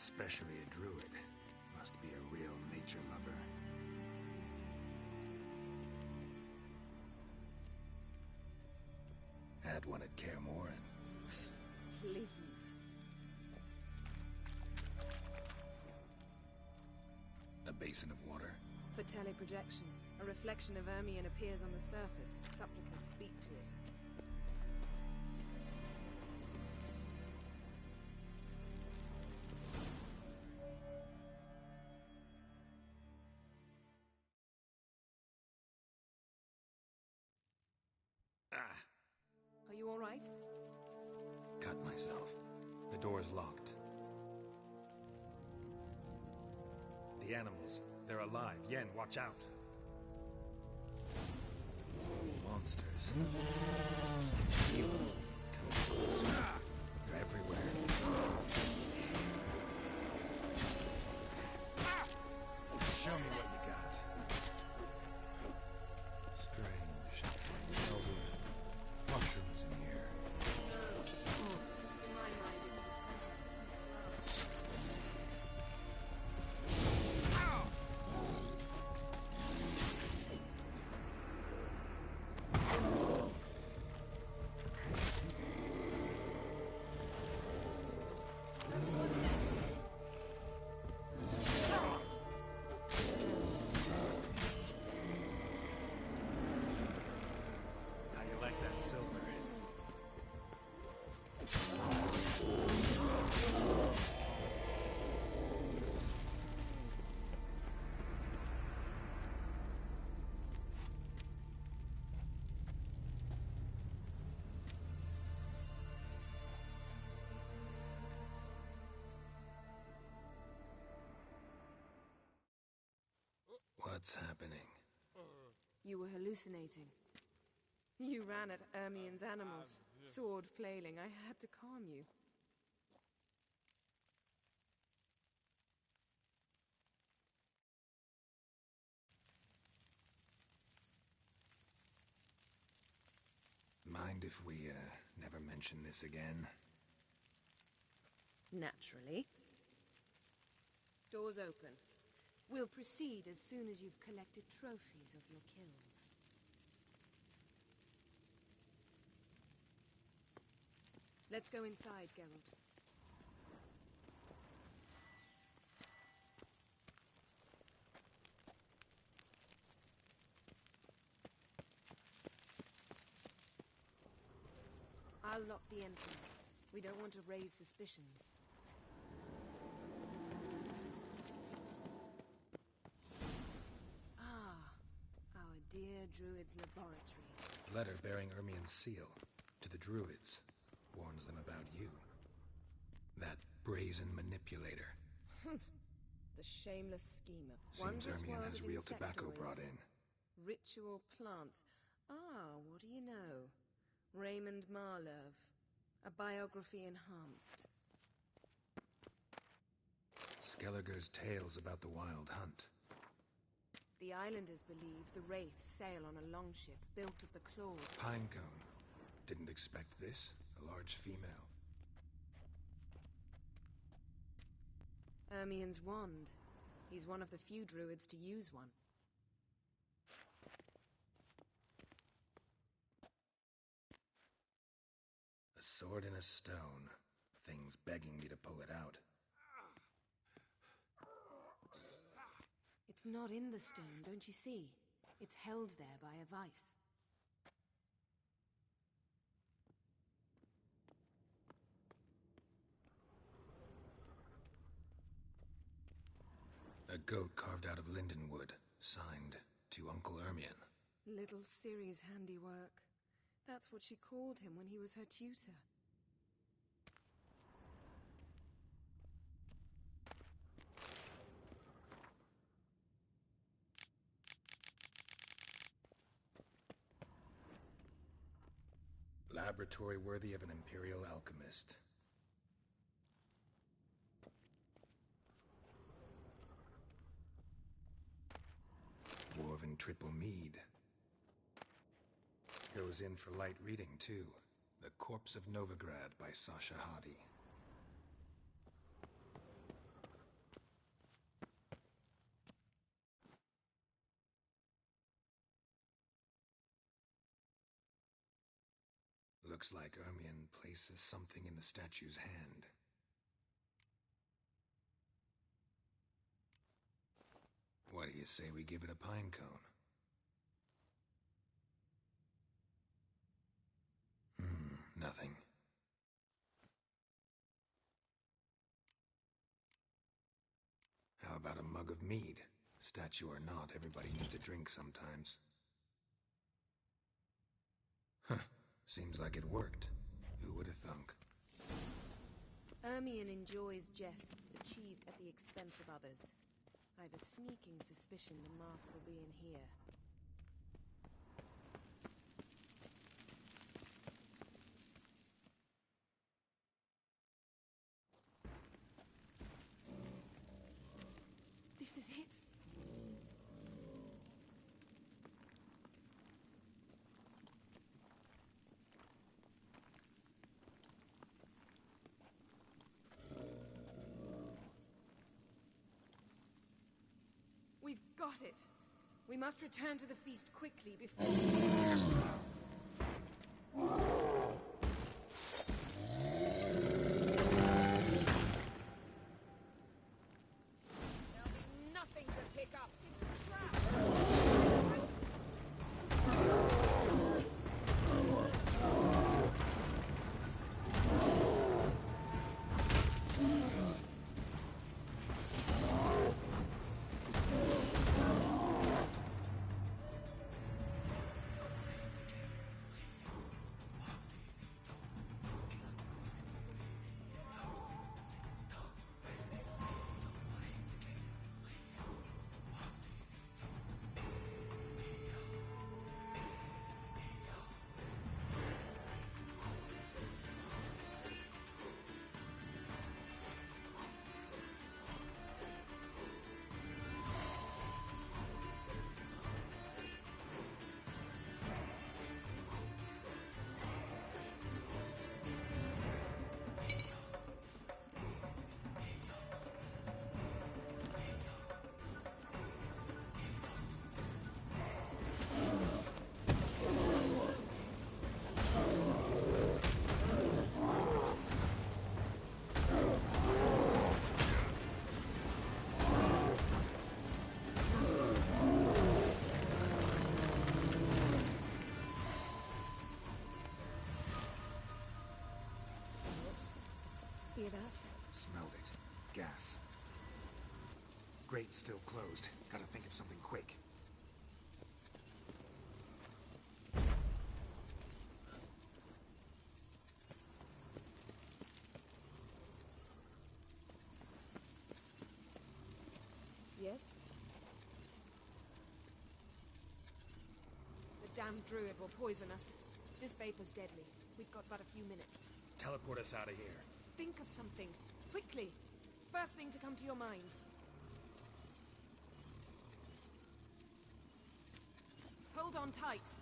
Especially a druid. Must be a real nature lover. Had one at Kaer Morhen. Please. A basin of water? For teleprojection. A reflection of Ermion appears on the surface. Supplicants speak to it. Are you all right? Cut myself. The door's locked. The animals. They're alive. Yen, watch out. Monsters. Evil. Coming closer. They're everywhere. Show me what you got. Strange. Smells of mushrooms in here. To my mind, it's the scent of some How you like that silver? What's happening? You were hallucinating. You ran at Ermion's animals, sword flailing. I had to calm you. Mind if we, never mention this again? Naturally. Doors open. We'll proceed as soon as you've collected trophies of your kills. Let's go inside, Geralt. I'll lock the entrance. We don't want to raise suspicions. Our dear Druid's laboratory. Letter bearing Ermion's seal to the druids. Warns them about you. That brazen manipulator. The shameless schemer. Seems Wondrous Ermion world has of real tobacco insectoids. brought in. Ritual plants. What do you know? Raymond Marlove. A biography enhanced. Skelliger's tales about the wild hunt. The islanders believe the wraiths sail on a longship built of the clawed. Pinecone. Didn't expect this. A large female. Ermion's wand. He's one of the few druids to use one. A sword in a stone. Thing's begging me to pull it out. It's not in the stone, don't you see? It's held there by a vice. A goat carved out of lindenwood, signed to Uncle Ermion. Little Ciri's handiwork. That's what she called him when he was her tutor. Laboratory worthy of an imperial alchemist. Dwarven triple mead. Goes in for light reading, too. The Corpse of Novigrad by Sasha Hadi. Looks like Ermion places something in the statue's hand. What do you say we give it a pine cone? Nothing. How about a mug of mead? Statue or not, everybody needs a drink sometimes. Huh. Seems like it worked. Who would have thunk? Ermion enjoys jests achieved at the expense of others. I've a sneaking suspicion the mask will be in here. This is it. We've got it. We must return to the feast quickly before... Hear that? Smelled it. Gas. Grate's still closed. Gotta think of something quick. Yes? The damned druid will poison us. This vapor's deadly. We've got but a few minutes. Teleport us out of here. Think of something. Quickly. First thing to come to your mind. Hold on tight.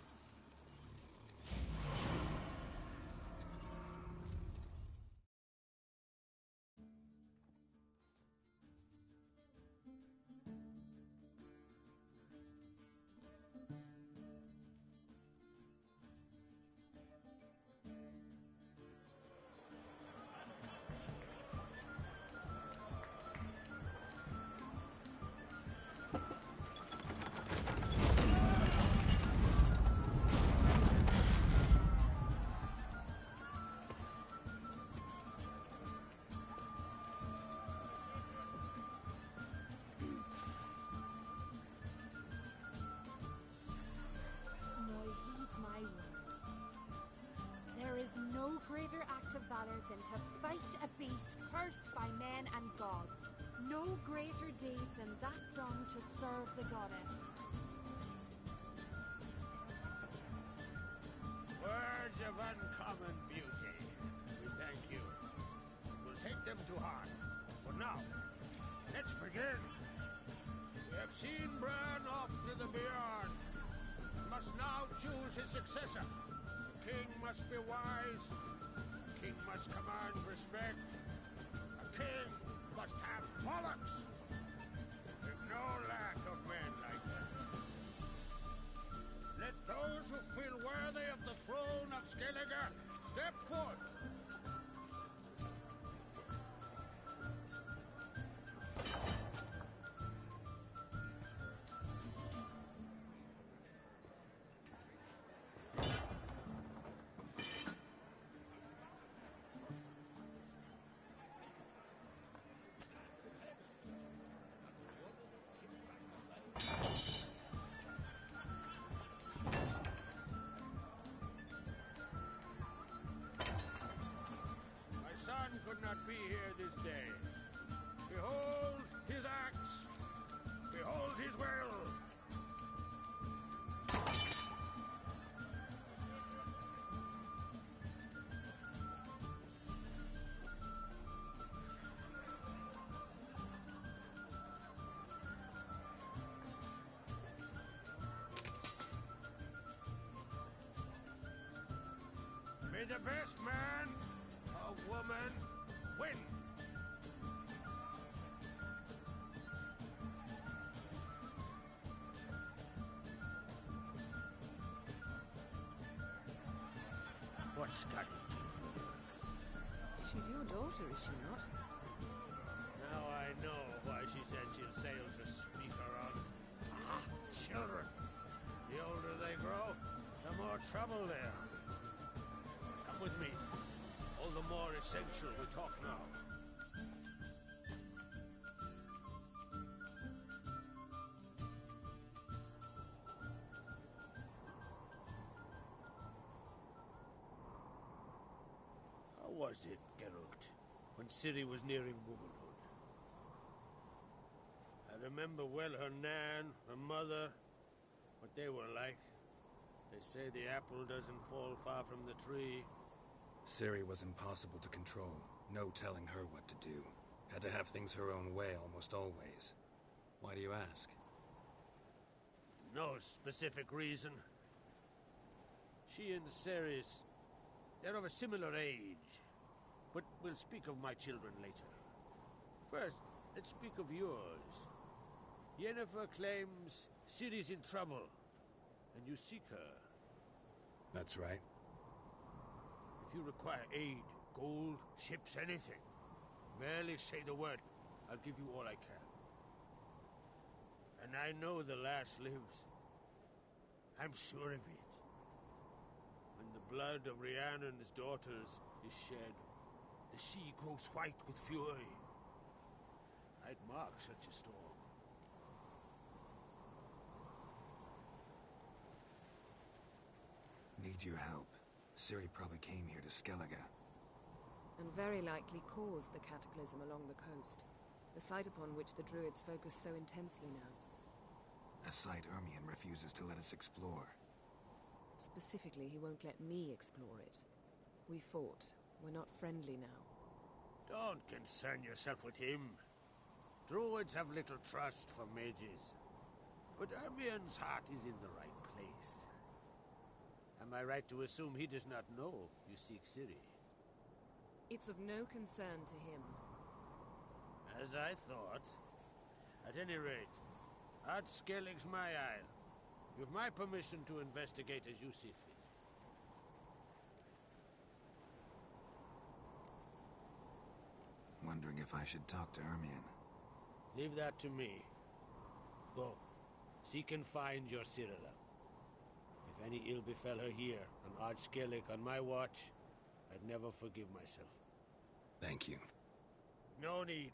No greater act of valor than to fight a beast cursed by men and gods. No greater deed than that done to serve the goddess. Words of uncommon beauty. We thank you. We'll take them to heart. But now, let's begin. We have seen Bran off to the beyond. We must now choose his successor. A king must be wise. A king must command respect. A king must have bollocks. We've no lack of men like that. Let those who feel worthy of the throne of Skellige not be here this day. Behold his axe! Behold his will! May the best man or woman win. What's got into her? She's your daughter, is she not? Now I know why she said she'll sail to speak her on. Ah, children. The older they grow, the more trouble they are. Come with me. All the more essential we talk now. How was it, Geralt, when Ciri was nearing womanhood? I remember well her nan, her mother, what they were like. They say the apple doesn't fall far from the tree. Ciri was impossible to control. No telling her what to do. Had to have things her own way almost always. Why do you ask? No specific reason. She and Ceres, they're of a similar age. But we'll speak of my children later. First, let's speak of yours. Yennefer claims Ciri's in trouble, and you seek her. That's right. If you require aid, gold, ships, anything, merely say the word. I'll give you all I can. And I know the lass lives. I'm sure of it. When the blood of Rhiannon's daughters is shed, the sea grows white with fury. I'd mark such a storm. Need your help. Ciri probably came here to Skellige. And very likely caused the cataclysm along the coast. A site upon which the Druids focus so intensely now. A site Ermion refuses to let us explore. Specifically, he won't let me explore it. We fought. We're not friendly now. Don't concern yourself with him. Druids have little trust for mages. But Ermion's heart is in the right place. Am I right to assume he does not know you seek Ciri? It's of no concern to him. As I thought. At any rate, Ard Skellig's my isle. You've my permission to investigate as you see fit. Wondering if I should talk to Ermion. Leave that to me. Go. Seek and find your Cyrilla. If any ill befell her here, on Ard Skellig on my watch, I'd never forgive myself. Thank you. No need.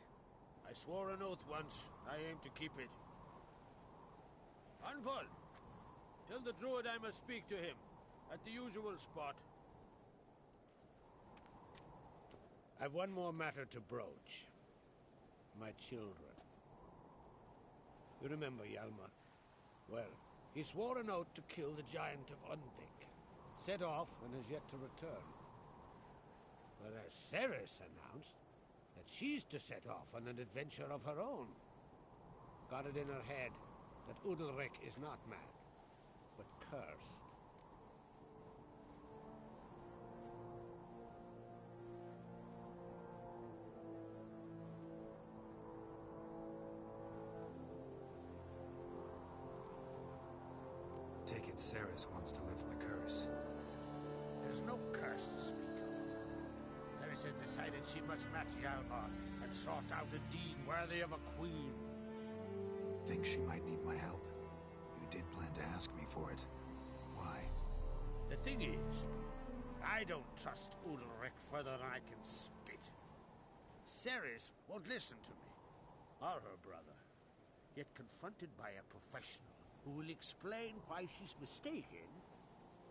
I swore an oath once. I aim to keep it. Anvald! Tell the druid I must speak to him. At the usual spot. I've one more matter to broach. My children. You remember Hjalmar? Well, he swore an oath to kill the giant of Undvik. Set off and has yet to return. Whereas Ceres announced that she's to set off on an adventure of her own. Got it in her head that Udalric is not mad, but cursed. Take it Ceres wants to lift the curse. There's no curse to speak of. Ceres has decided she must match Hjalmar and sought out a deed worthy of a queen. Think she might need my help? You did plan to ask me for it. Why? The thing is, I don't trust Udalric further than I can spit. Ceres won't listen to me, or her brother. Yet confronted by a professional who will explain why she's mistaken,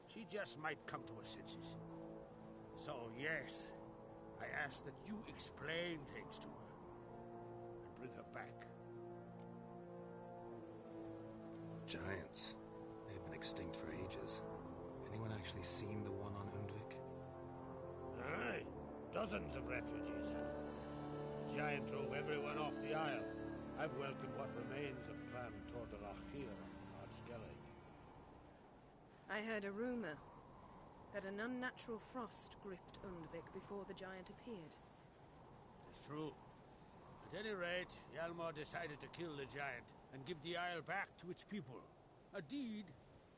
she just might come to her senses. So yes, I ask that you explain things to her and bring her back. Giants. They've been extinct for ages. Anyone actually seen the one on Undvik? Aye. Dozens of refugees have. The giant drove everyone off the isle. I've welcomed what remains of Clan Tordorachir on Skellig. I heard a rumor that an unnatural frost gripped Undvik before the giant appeared. It's true. At any rate, Hjalmar decided to kill the giant and give the isle back to its people. A deed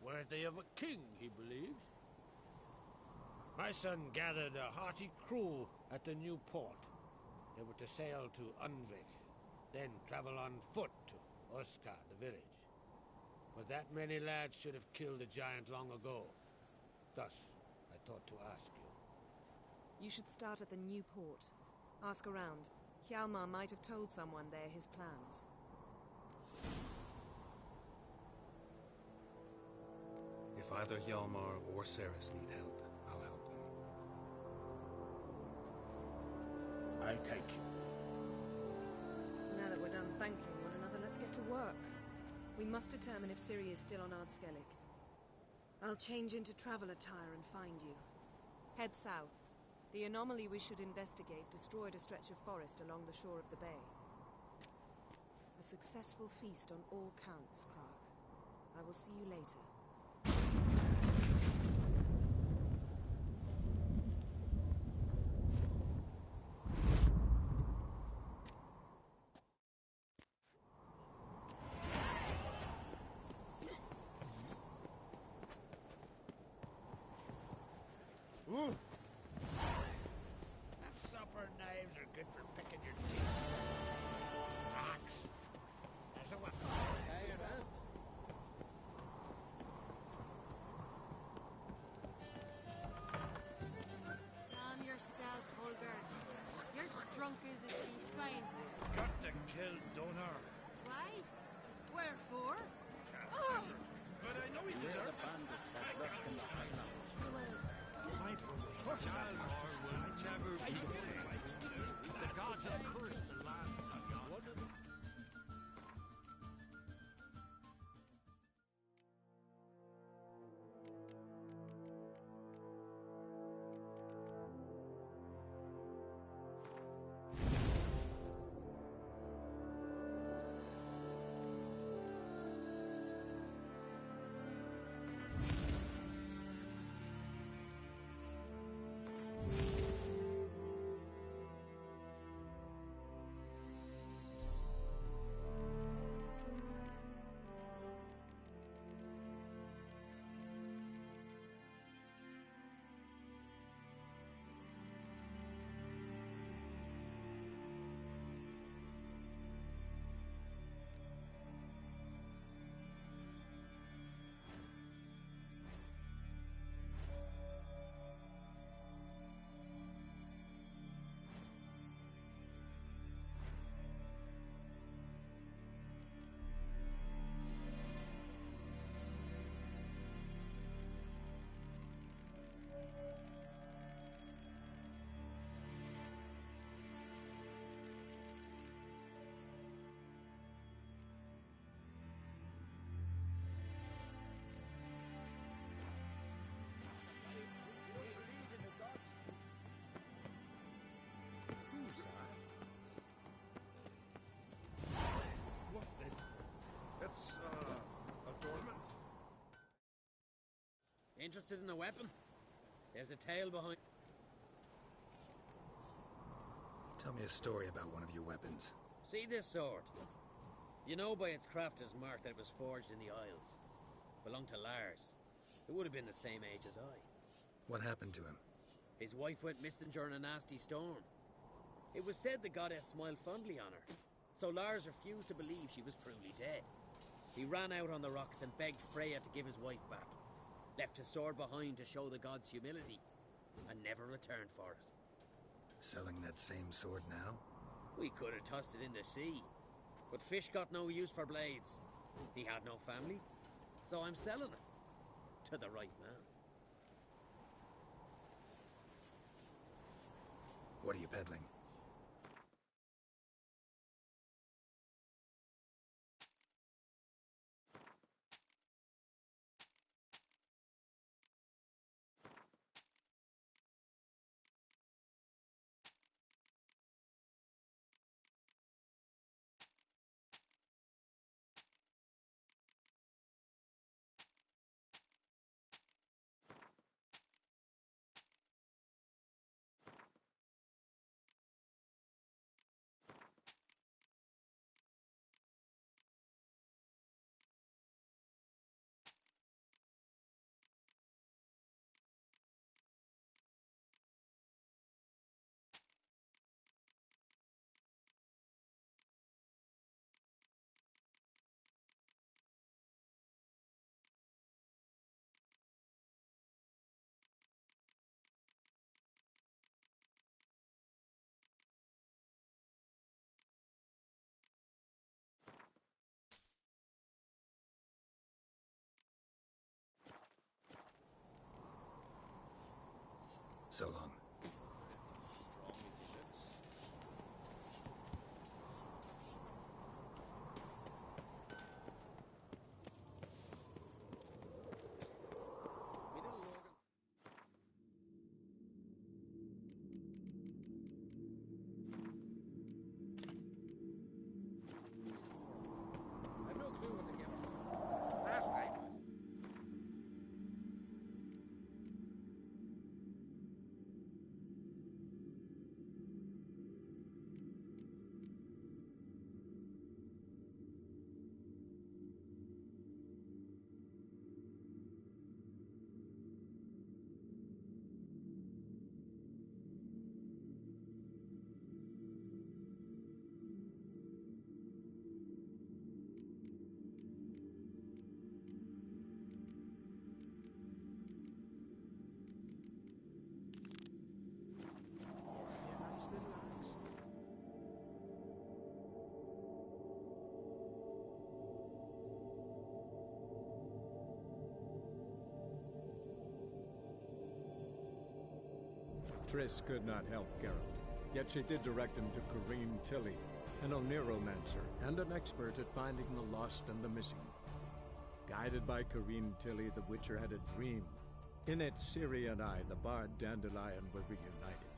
worthy of a king, he believes. My son gathered a hearty crew at the new port. They were to sail to Undvik, then travel on foot to Oska, the village. But that many lads should have killed the giant long ago. Thus, I thought to ask you. You should start at the new port. Ask around. Hjalmar might have told someone there his plans. If either Hjalmar or Ceres need help, I'll help them. I thank you. Now that we're done thanking one another, let's get to work. We must determine if Ciri is still on Ardskellig. I'll change into travel attire and find you. Head south. The anomaly we should investigate destroyed a stretch of forest along the shore of the bay. A successful feast on all counts, Krag. I will see you later. Ooh. And supper knives are good for picking your teeth. Axe. There's a weapon. On yourself, Holger. You're drunk as a sea swine. Got to kill Donar. Why? Wherefore? But I know he deserves it. My brother, Hjalmar will never be praised. The gods have cursed the lands of yonder. What's this? It's, a dormant. Interested in a weapon? There's a tale behind... Tell me a story about one of your weapons. See this sword? You know by its crafter's mark that it was forged in the Isles. Belonged to Lars. It would have been the same age as I. What happened to him? His wife went missing during a nasty storm. It was said the goddess smiled fondly on her, so Lars refused to believe she was truly dead. He ran out on the rocks and begged Freya to give his wife back, left his sword behind to show the gods' humility, and never returned for it. Selling that same sword now? We could have tossed it in the sea, but fish got no use for blades. He had no family, so I'm selling it. To the right man. What are you peddling? So long. I've no clue what to get. Last night was. Nice little axe. Triss could not help Geralt, yet she did direct him to Corrine Tilly, an Oneromancer and an expert at finding the lost and the missing. Guided by Corrine Tilly, the Witcher had a dream. In it, Ciri and I, the bard Dandelion, were reunited.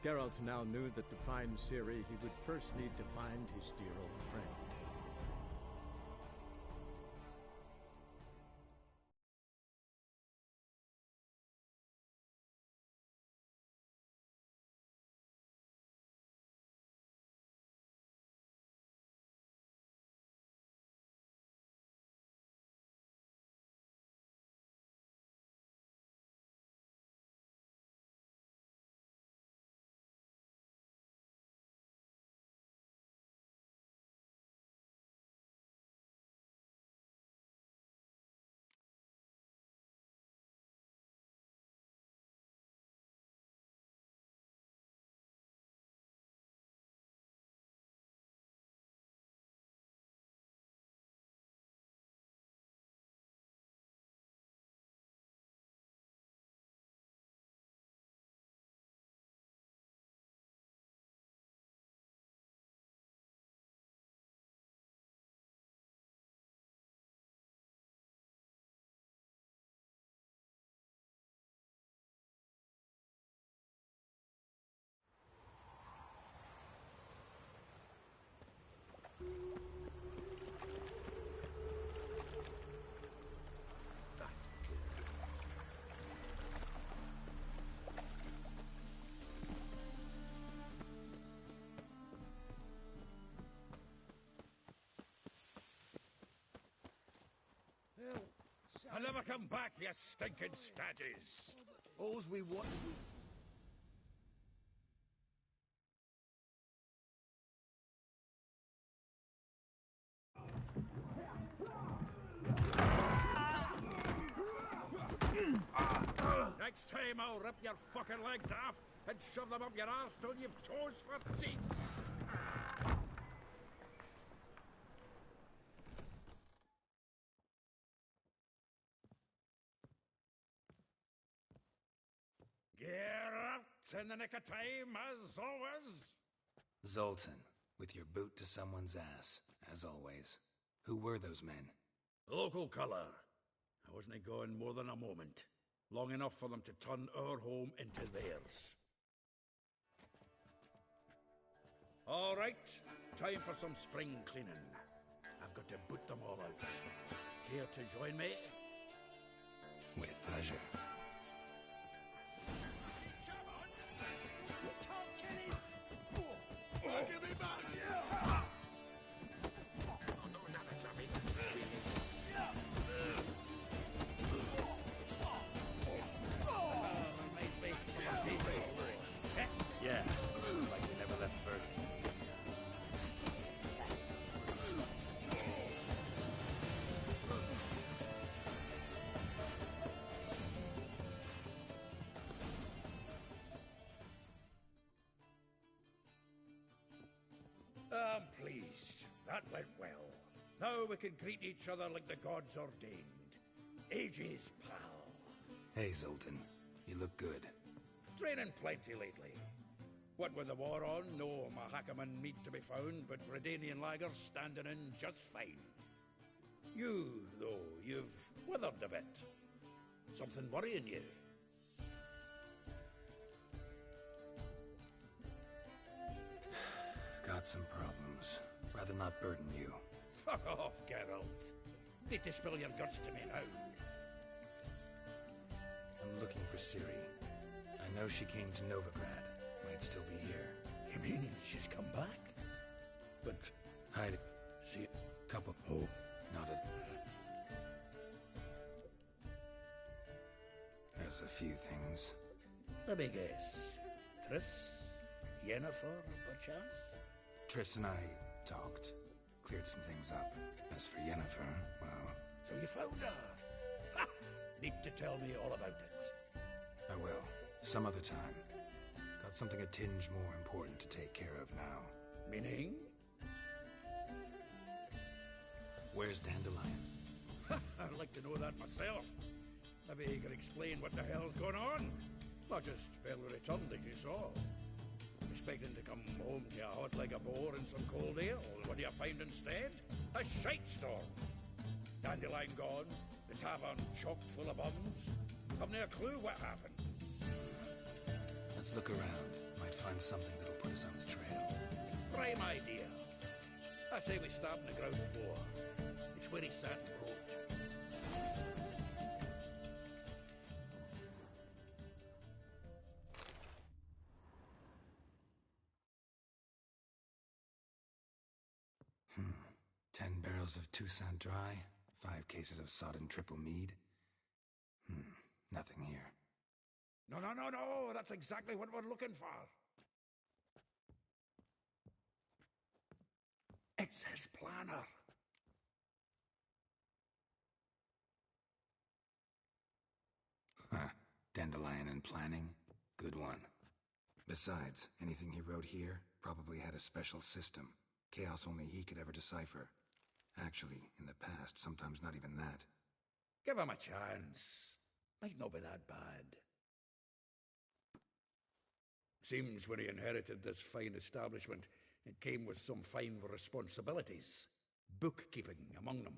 Geralt now knew that to find Ciri, he would first need to find his dear old friend. I'll never come back, you stinking staggies! All's we want. Next time I'll rip your fucking legs off and shove them up your arse till you've toes for teeth! Get out! Just in the nick of time, as always. Zoltan, with your boot to someone's ass, as always. Who were those men? Local color. I wasn't gone more than a moment. Long enough for them to turn our home into theirs. All right, time for some spring cleaning. I've got to boot them all out. Care to join me? With pleasure. Give me back! Yeah, looks like we never left Bergen. I'm pleased. That went well. Now we can greet each other like the gods ordained. Ages, pal. Hey, Zoltan. You look good. Training plenty lately. What with the war on, no Mahakaman meat to be found, but Redanian lagers standing in just fine. You, though, you've withered a bit. Something worrying you? Got some problems. Rather not burden you. Fuck off, Geralt. Need to spill your guts to me now. I'm looking for Ciri. I know she came to Novigrad. Might still be here. You mean she's come back? But... Hide it. See... Couple. Oh. Nodded. There's a few things. Let me guess. Triss? Yennefer, perchance? Triss and I talked. Cleared some things up. As for Yennefer, well... So you found her? Ha! Need to tell me all about it. I will. Some other time. Got something a tinge more important to take care of now. Meaning? Where's Dandelion? I'd like to know that myself. Maybe you could explain what the hell's going on. Not just barely returned, as you saw. Expecting to come home to a hot like a boar and some cold ale. What do you find instead? A shite storm. Dandelion gone, the tavern chock full of bums. Haven't a clue what happened. Let's look around. Might find something that'll put us on his trail. Prime idea. I say we start on the ground floor. It's where he sat and wrote. Hmm. 10 barrels of Toussaint Dry, 5 cases of sodden triple mead. Nothing here. No. That's exactly what we're looking for. It's his planner. Huh. Dandelion and planning? Good one. Besides, anything he wrote here probably had a special system. Chaos only he could ever decipher. Actually, in the past, sometimes not even that. Give him a chance. Might not be that bad. Seems when he inherited this fine establishment, it came with some fine responsibilities. Bookkeeping among them.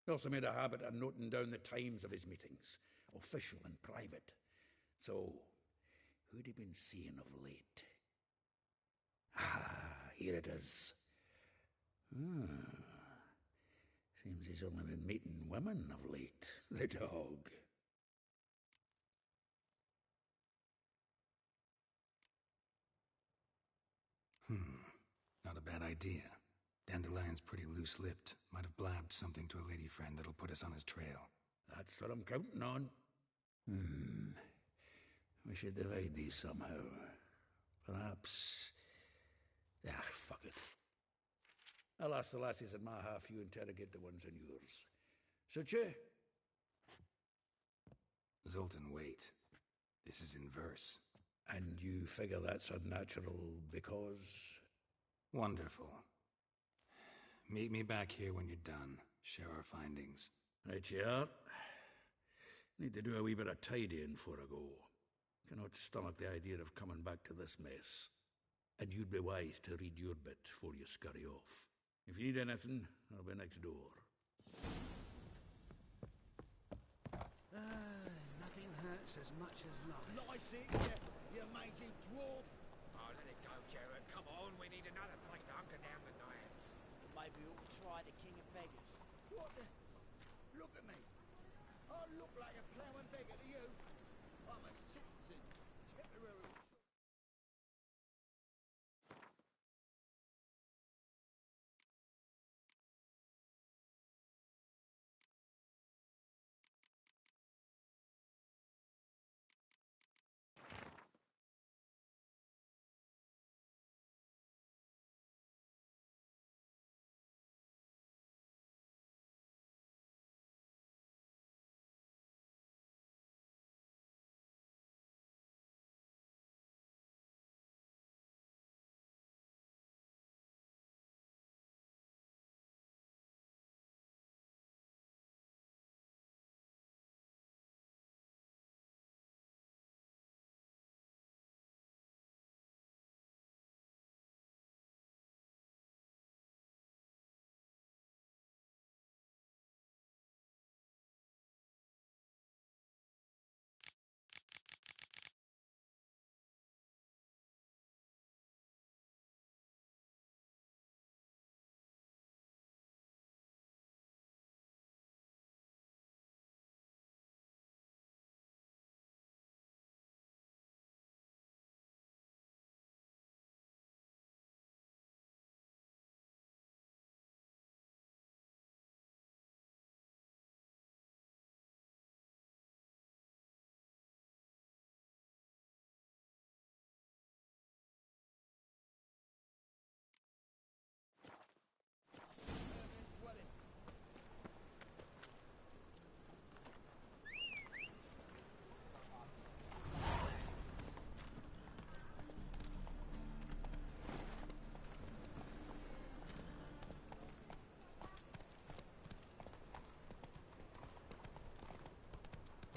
He also made a habit of noting down the times of his meetings, official and private. So, who'd he been seeing of late? Ah, here it is. Seems he's only been meeting women of late. The dog. Not a bad idea. Dandelion's pretty loose-lipped. Might have blabbed something to a lady friend that'll put us on his trail. That's what I'm counting on. We should divide these somehow. Perhaps... fuck it. I'll ask the lassies in my half, you interrogate the ones in yours. Such you? Zoltan, wait. This is in verse. And you figure that's unnatural because... Wonderful. Meet me back here when you're done. Share our findings. Right, yeah. Need to do a wee bit of tidying before I go. Cannot stomach the idea of coming back to this mess. And you'd be wise to read your bit before you scurry off. If you need anything, I'll be next door. Nothing hurts as much as life. Lice it, you mangy dwarf. Oh, let it go, Jared. Come on, we need another place to hunker down the nights. Maybe we ought to try the King of Beggars. What the? Look at me. I look like a ploughing beggar to you. I'm a citizen, temporarily short.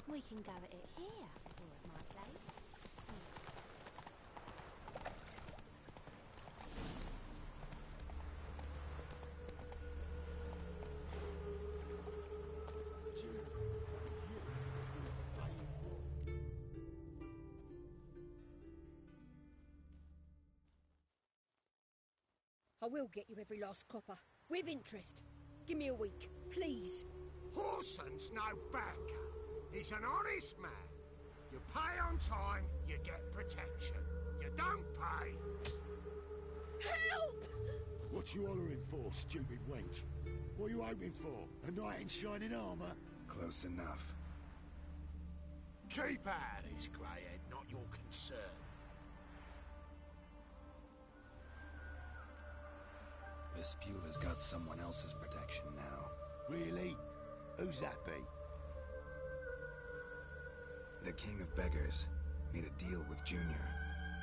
We can go at it here, or at my place. I will get you every last copper, with interest. Give me a week, please. Horson's no banker. He's an honest man. You pay on time, you get protection. You don't pay... Help! What you hollering for, stupid wench? What are you hoping for? A knight in shining armour? Close enough. Keep out of this, greyhead, not your concern. Vespula's got someone else's protection now. Really? Who's that be? The King of Beggars made a deal with Junior.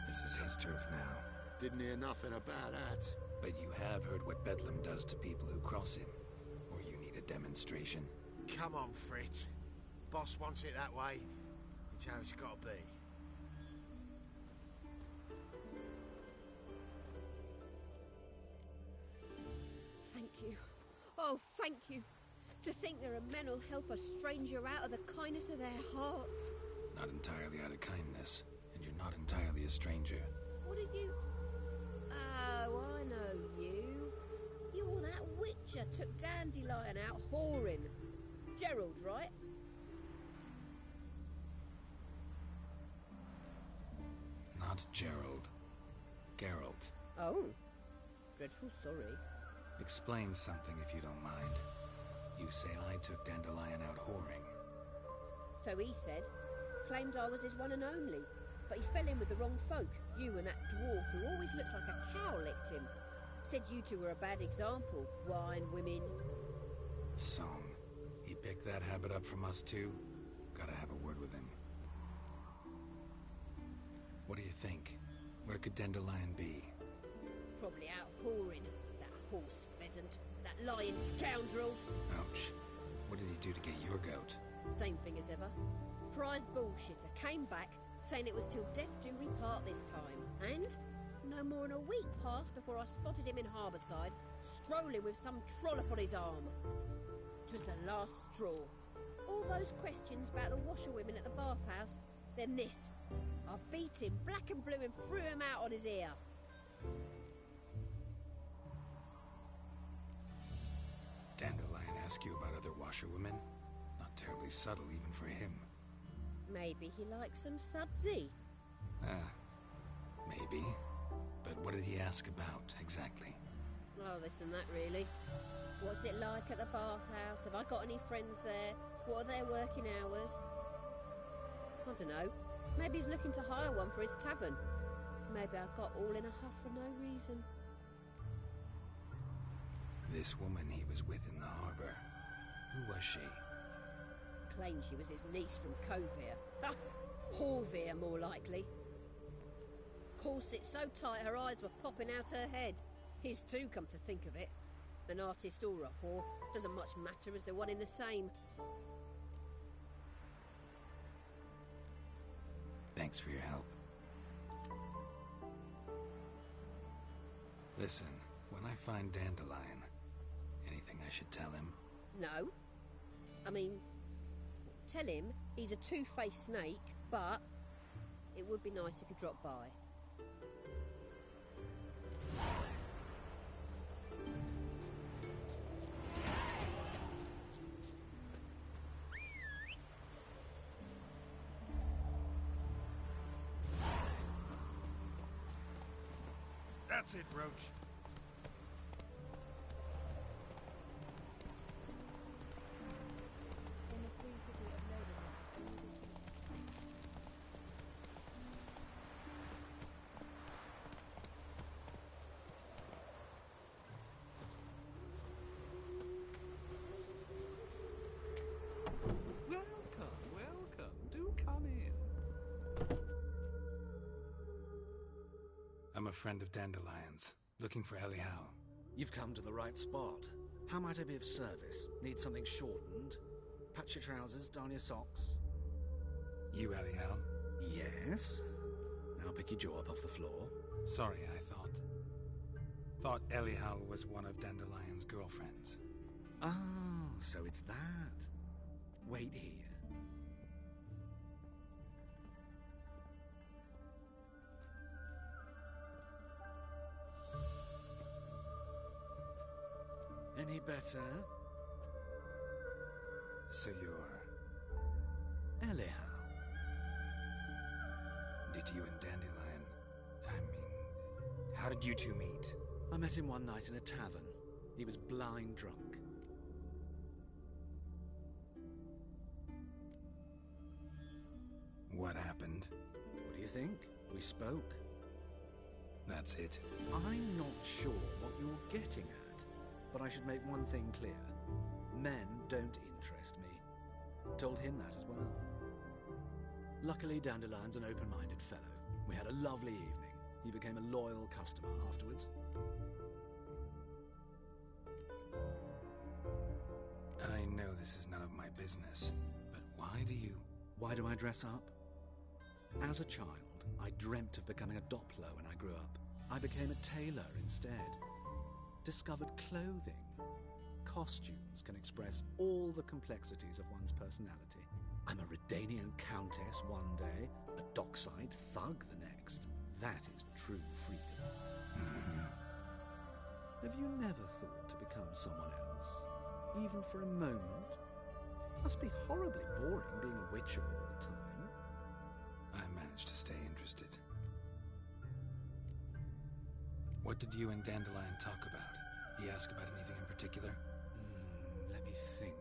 This is his turf now. Didn't hear nothing about that. But you have heard what Bedlam does to people who cross him. Or you need a demonstration? Come on, Fritz. Boss wants it that way. It's how it's got to be. Thank you. Oh, thank you. To think there are men who'll help a stranger out of the kindness of their hearts. Not entirely out of kindness, and you're not entirely a stranger. What are you? Oh, I know you. You're that witcher took Dandelion out whoring. Gerald, right? Not Gerald. Geralt. Oh. Dreadful sorry. Explain something if you don't mind. You say I took Dandelion out whoring. So he said. Claimed I was his one and only. But he fell in with the wrong folk. You and that dwarf who always looks like a cow licked him. Said you two were a bad example. Wine, women. Song. He picked that habit up from us too? Gotta have a word with him. What do you think? Where could Dandelion be? Probably out whoring. That horse pheasant. That lying scoundrel. Ouch. What did he do to get your goat? Same thing as ever. Prize bullshitter. Came back, saying it was till death do we part this time. And no more than a week passed before I spotted him in Harbourside, strolling with some trollop on his arm. 'Twas the last straw. All those questions about the washerwomen at the bathhouse, then this. I beat him black and blue and threw him out on his ear. Dandelion ask you about other washerwomen? Not terribly subtle even for him. Maybe he likes some CZE. Maybe. But what did he ask about, exactly? Oh, this and that, really. What's it like at the bathhouse? Have I got any friends there? What are their working hours? I don't know. Maybe he's looking to hire one for his tavern. Maybe I got all in a huff for no reason. This woman he was with in the harbour, who was she? Claimed she was his niece from Covere. Ha! Horvere, more likely. Corset so tight her eyes were popping out her head. His too, come to think of it. An artist or a whore, doesn't much matter as they're one in the same. Thanks for your help. Listen, when I find Dandelion, anything I should tell him? No. I mean, tell him he's a two-faced snake, but it would be nice if he dropped by. That's it, Roach. In the free city of Novigrad. Welcome, welcome. Do come in. I'm a friend of Dandelion's, looking for Elial. You've come to the right spot. How might I be of service? Need something shortened? Patch your trousers, darn your socks. You Elial? Yes? Now pick your jaw up off the floor. Sorry, I thought Elial was one of Dandelion's girlfriends. Oh, so it's that. Wait here. Any better? So you're... Elial. Did you and Dandelion... I mean... How did you two meet? I met him one night in a tavern. He was blind drunk. What happened? What do you think? We spoke. That's it. I'm not sure what you're getting at, but I should make one thing clear. Men don't interest me. Told him that as well. Luckily, Dandelion's an open-minded fellow. We had a lovely evening. He became a loyal customer afterwards. I know this is none of my business, but why do you... Why do I dress up? As a child, I dreamt of becoming a Doppler when I grew up. I became a tailor instead. Discovered clothing. Costumes can express all the complexities of one's personality. I'm a Redanian countess one day, a dockside thug the next. That is true freedom. Mm-hmm. Have you never thought to become someone else? Even for a moment? Must be horribly boring being a witcher all the time. I managed to stay interested. What did you and Dandelion talk about? He ask about anything in particular? Let me think.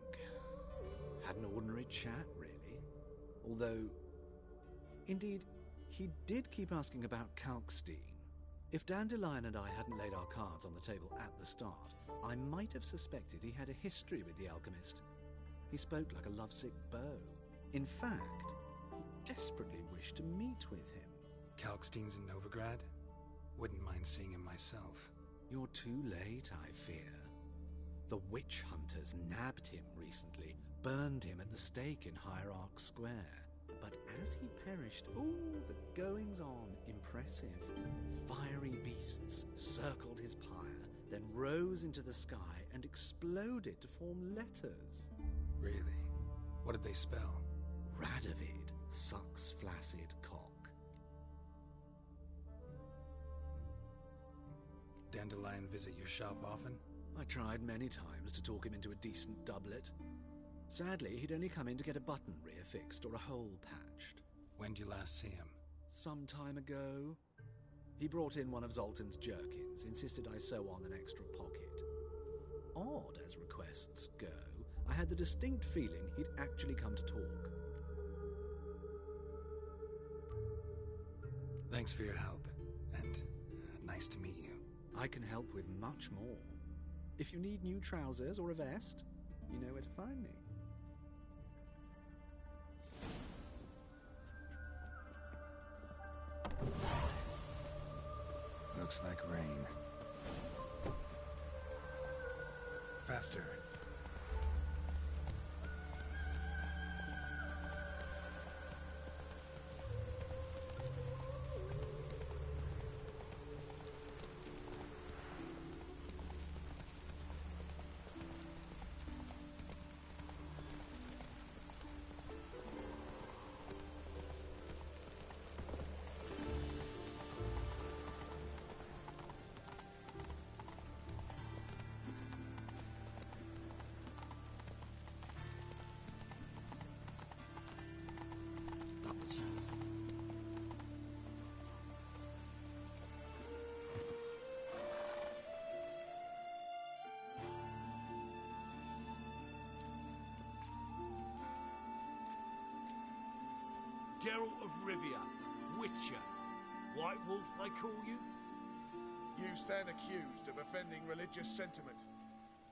Had an ordinary chat, really. Although, indeed, he did keep asking about Kalkstein. If Dandelion and I hadn't laid our cards on the table at the start, I might have suspected he had a history with the alchemist. He spoke like a lovesick beau. In fact, he desperately wished to meet with him. Kalkstein's in Novigrad? Wouldn't mind seeing him myself. You're too late, I fear. The witch hunters nabbed him recently, burned him at the stake in Hierarch Square. But as he perished, ooh, the goings-on, impressive. Fiery beasts circled his pyre, then rose into the sky and exploded to form letters. Really? What did they spell? Radovid sucks flaccid cock. Dandelion visit your shop often? I tried many times to talk him into a decent doublet. Sadly, he'd only come in to get a button reaffixed or a hole patched. When did you last see him? Some time ago. He brought in one of Zoltan's jerkins, insisted I sew on an extra pocket. Odd as requests go, I had the distinct feeling he'd actually come to talk. Thanks for your help, and nice to meet you. I can help with much more. If you need new trousers or a vest, you know where to find me. Looks like rain. Faster. Geralt of Rivia, Witcher. White Wolf, they call you? You stand accused of offending religious sentiment.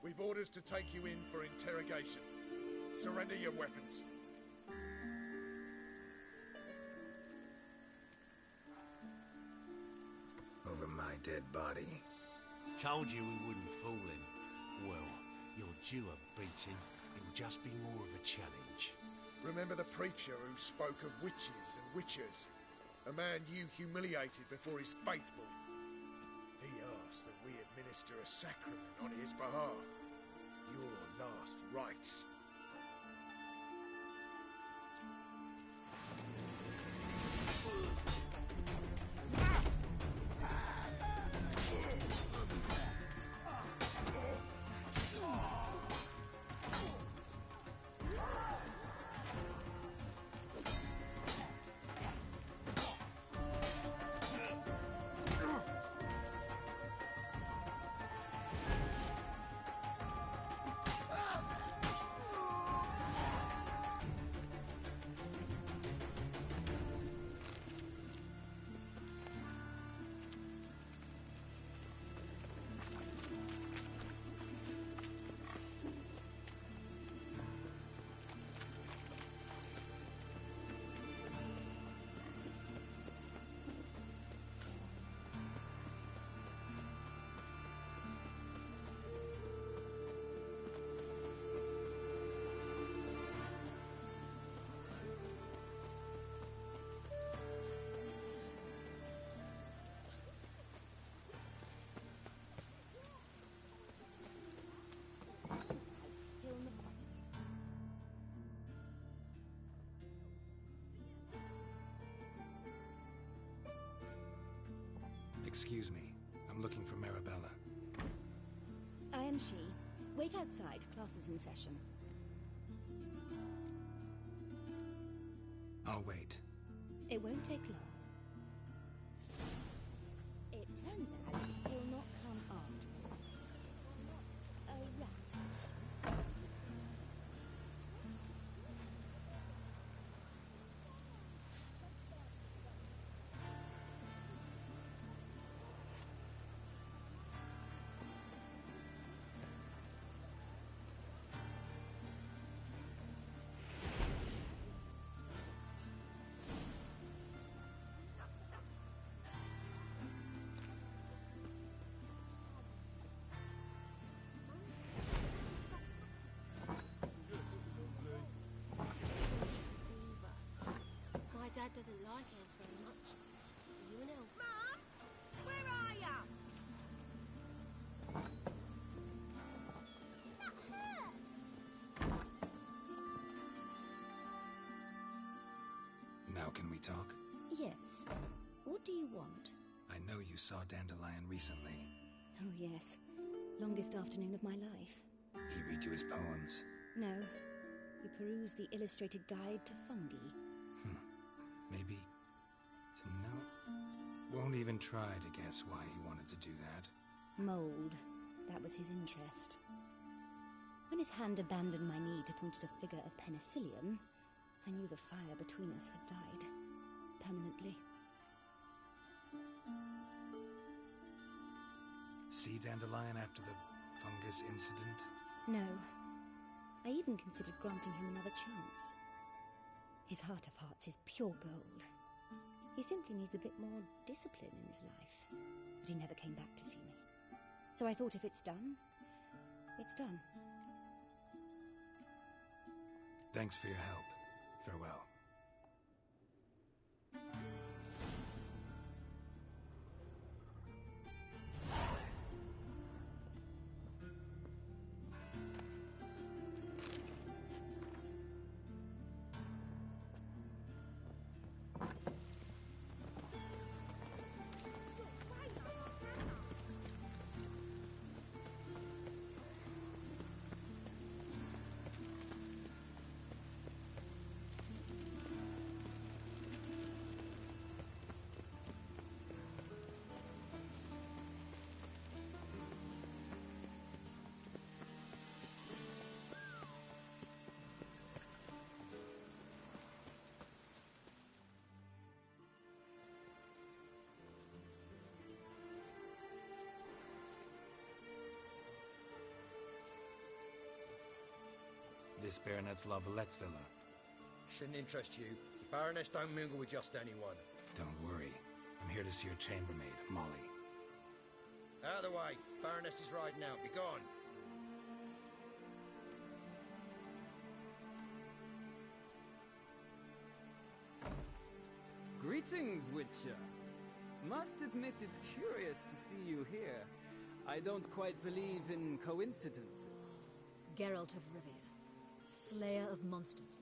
We've orders to take you in for interrogation. Surrender your weapons. Over my dead body. Told you we wouldn't fool him. Well, you're due a beating. It'll just be more of a challenge. Remember the preacher who spoke of witches and witchers? A man you humiliated before his faithful. He asked that we administer a sacrament on his behalf. Your last rites. Excuse me. I'm looking for Marabella. I am she. Wait outside. Class is in session. I'll wait. It won't take long. It turns out he'll not come after all. A rat. Now can we talk? Yes. What do you want? I know you saw Dandelion recently. Oh, yes. Longest afternoon of my life. He read you his poems? No. He perused the illustrated guide to fungi. Maybe... No. Won't even try to guess why he wanted to do that. Mold. That was his interest. When his hand abandoned my knee to point at a figure of penicillium, I knew the fire between us had died. Permanently. See Dandelion after the fungus incident? No. I even considered granting him another chance. His heart of hearts is pure gold. He simply needs a bit more discipline in his life. But he never came back to see me. So I thought if it's done, it's done. Thanks for your help. Farewell. This Baronet's La Vallette's villa. Shouldn't interest you. The Baroness don't mingle with just anyone. Don't worry. I'm here to see your chambermaid, Molly. Out of the way. Baroness is riding out. Be gone. Greetings, Witcher. Must admit it's curious to see you here. I don't quite believe in coincidences. Geralt of Rivia, slayer of monsters,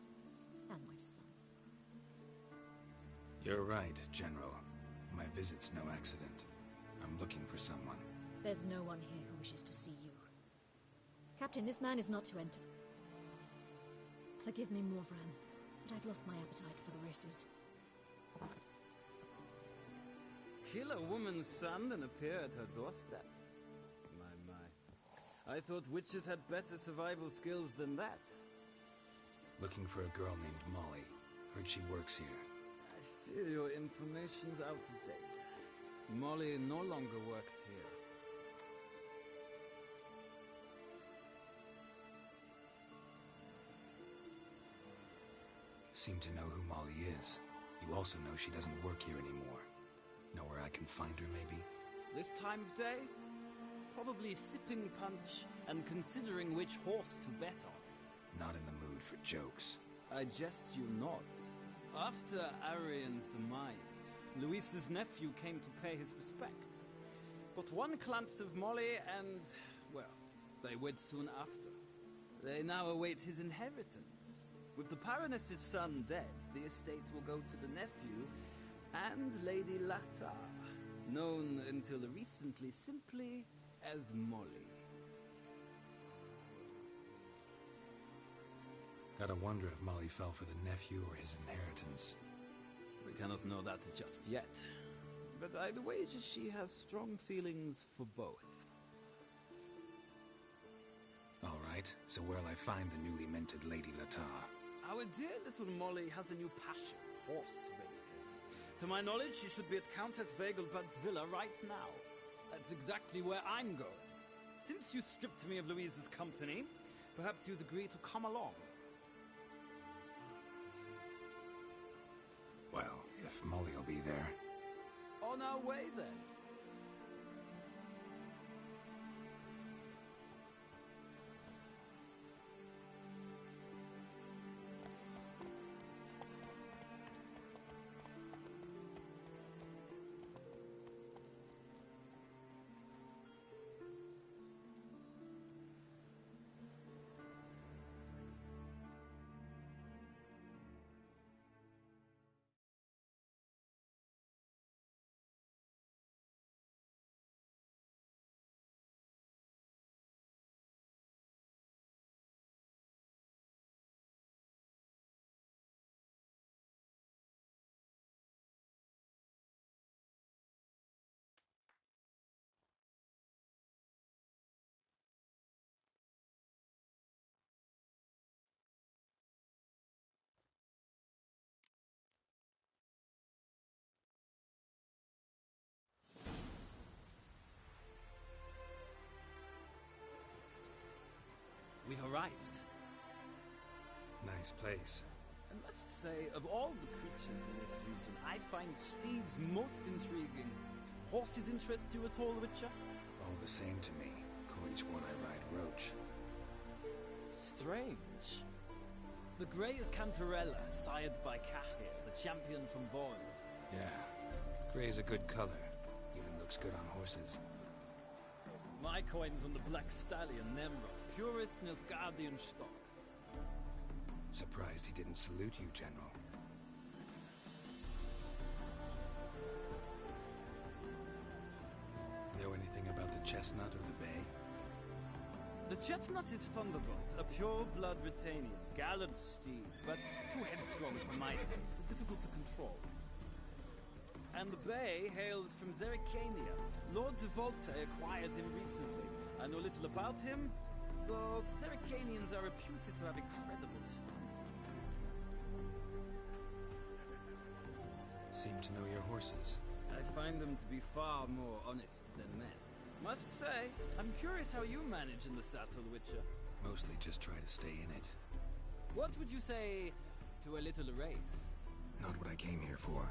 and my son. You're right, General. My visit's no accident. I'm looking for someone. There's no one here who wishes to see you. Captain, this man is not to enter. Forgive me, Morvran, but I've lost my appetite for the races. Kill a woman's son and appear at her doorstep? My. I thought witches had better survival skills than that. Looking for a girl named Molly. Heard she works here. I fear your information's out of date. Molly no longer works here. Seem to know who Molly is. You also know she doesn't work here anymore. Know where I can find her, maybe? This time of day? Probably sipping punch and considering which horse to bet on. Not in the mood for jokes. I jest you not. After Arian's demise, Luis's nephew came to pay his respects. But one glance of Molly and, well, they wed soon after. They now await his inheritance. With the Baroness's son dead, the estate will go to the nephew and Lady Lata, known until recently simply as Molly. Gotta wonder if Molly fell for the nephew or his inheritance. We cannot know that just yet, but I'd wager she has strong feelings for both. All right, so where'll I find the newly minted Lady Lata? Our dear little Molly has a new passion, horse racing. To my knowledge, she should be at Countess Vegelbud's villa right now. That's exactly where I'm going. Since you stripped me of Louise's company, perhaps you'd agree to come along. Well, if Molly will be there. On our way, then. nice place. I must say, of all the creatures in this region, I find steeds most intriguing. Horses interest you at all, Witcher? All the same to me. Call each one I ride Roach. Strange. The grey is Cantarella, sired by Cahir, the champion from Vorn. Yeah, gray's a good color. Even looks good on horses. My coin's on the black stallion, Nemrod, purest Nilfgaardian stock. Surprised he didn't salute you, General. Know anything about the chestnut or the bay? The chestnut is Thunderbolt, a pure-blood Retanian, gallant steed, but too headstrong for my taste, difficult to control. And the bay hails from Zerrikania. Lord de Volte acquired him recently. I know little about him, though Zerrikanians are reputed to have incredible stamina. Seem to know your horses. I find them to be far more honest than men. Must say, I'm curious how you manage in the saddle, Witcher. Mostly just try to stay in it. What would you say to a little race? Not what I came here for.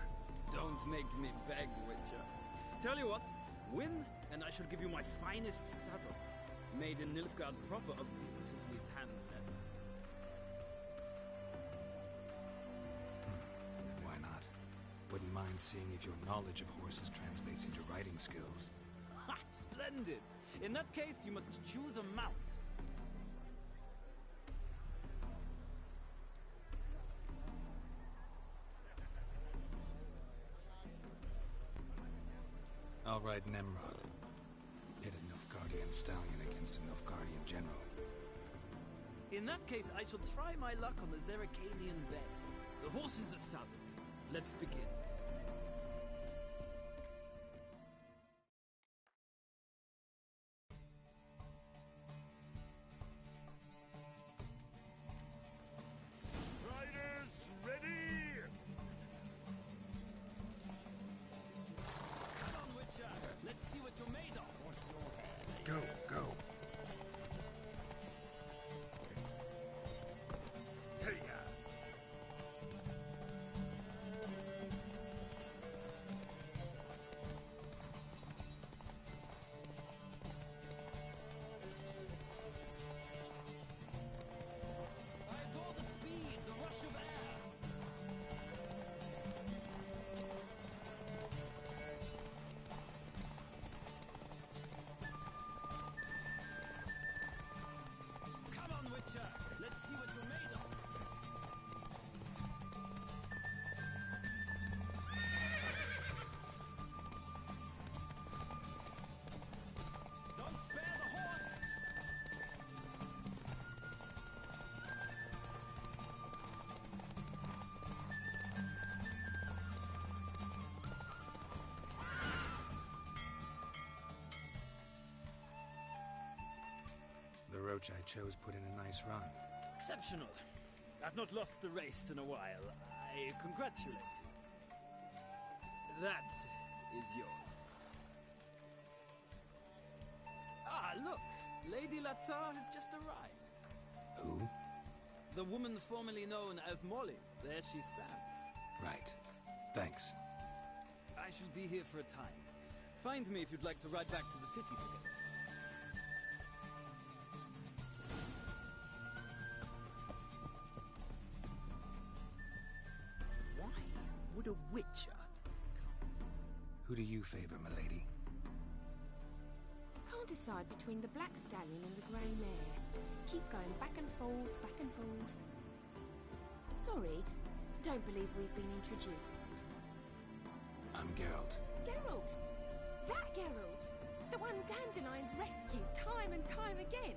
Don't make me beg, Witcher. Tell you what, win, and I shall give you my finest saddle. Made in Nilfgaard proper of beautifully tanned leather. Why not? Wouldn't mind seeing if your knowledge of horses translates into riding skills. Ha! Splendid! In that case, you must choose a mount. I'll ride Nemrod. Pit a Nilfgaardian stallion against a Nilfgaardian general. In that case, I shall try my luck on the Zerrikanian bay. The horses are saddled. Let's begin. Riders, ready! Come on, Witcher. Let's see what you're made of. Go, go. Hey-ya! I adore the speed, the rush of air. Come on, Witcher. Let's see what you're made of. Don't spare the horse. The Roach I chose put in a nice run. Exceptional. I've not lost a race in a while. I congratulate you. That is yours. Ah, look! Lady Latar has just arrived. Who? The woman formerly known as Molly. There she stands. Right. Thanks. I shall be here for a time. Find me if you'd like to ride back to the city together. Why would a witcher Who do you favor, milady? Can't decide between the black stallion and the grey mare. Keep going back and forth, back and forth. Sorry, don't believe we've been introduced. I'm Geralt. Geralt! That Geralt! The one Dandelion's rescued time and time again!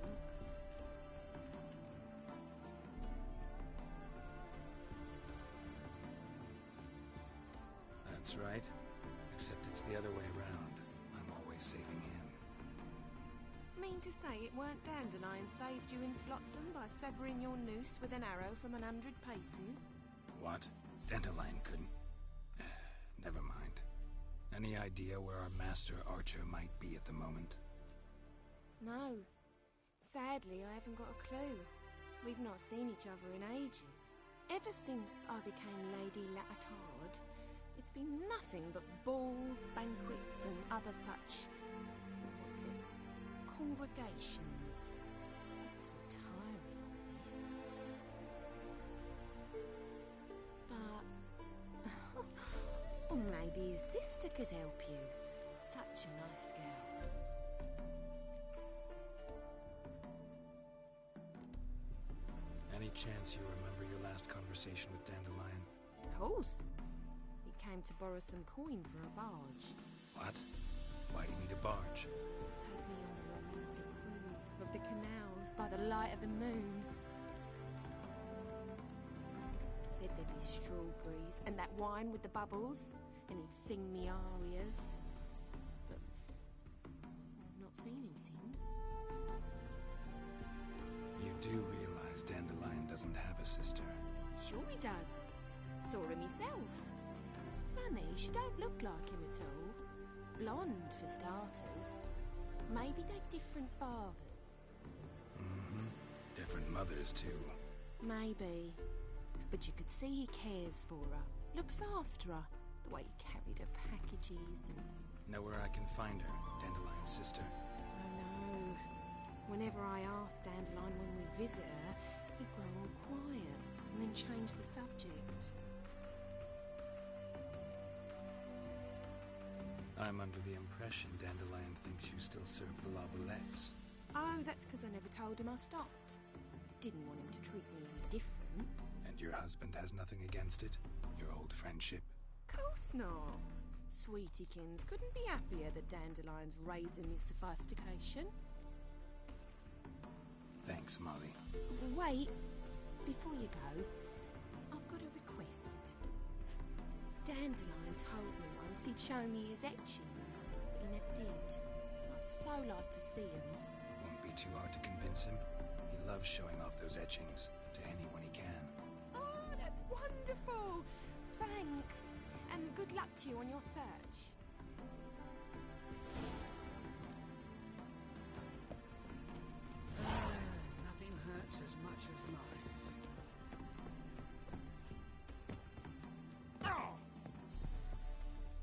That's right. Except it's the other way around. I'm always saving him. Mean to say it weren't Dandelion saved you in Flotsam by severing your noose with an arrow from 100 paces? What? Dandelion couldn't... Never mind. Any idea where our master archer might be at the moment? No. Sadly, I haven't got a clue. We've not seen each other in ages. Ever since I became Lady Latard, it's been nothing but balls, banquets, and other such... what's it? Congregations. Awful tiring, all this. But... or maybe his sister could help you. Such a nice girl. Any chance you remember your last conversation with Dandelion? Of course. He came to borrow some coin for a barge. What? Why do you need a barge? To take me on a romantic cruise of the canals by the light of the moon. Said there'd be strawberries and that wine with the bubbles, and he'd sing me arias. But I've not seen him since. You do realize Dandelion doesn't have a sister? Sure he does. Saw him myself. Funny, she don't look like him at all. Blonde, for starters. Maybe they've different fathers. Mm-hmm. Different mothers, too. Maybe. But you could see he cares for her. Looks after her. The way he carried her packages and... Know where I can find her, Dandelion's sister? I know. Whenever I asked Dandelion when we'd visit her, he'd grow all quiet and then change the subject. I'm under the impression Dandelion thinks you still serve the Lavalettes. Oh, that's because I never told him I stopped. Didn't want him to treat me any different. And your husband has nothing against it? Your old friendship? Course not. Sweetiekins couldn't be happier that Dandelion's raising me sophistication. Thanks, Molly. Wait, before you go, I've got a request. Dandelion told me once he'd show me his etchings, but he never did. I'd so like to see them. Won't be too hard to convince him. He loves showing off those etchings to anyone he can. Oh, that's wonderful! Thanks, and good luck to you on your search. Nothing hurts as much as life.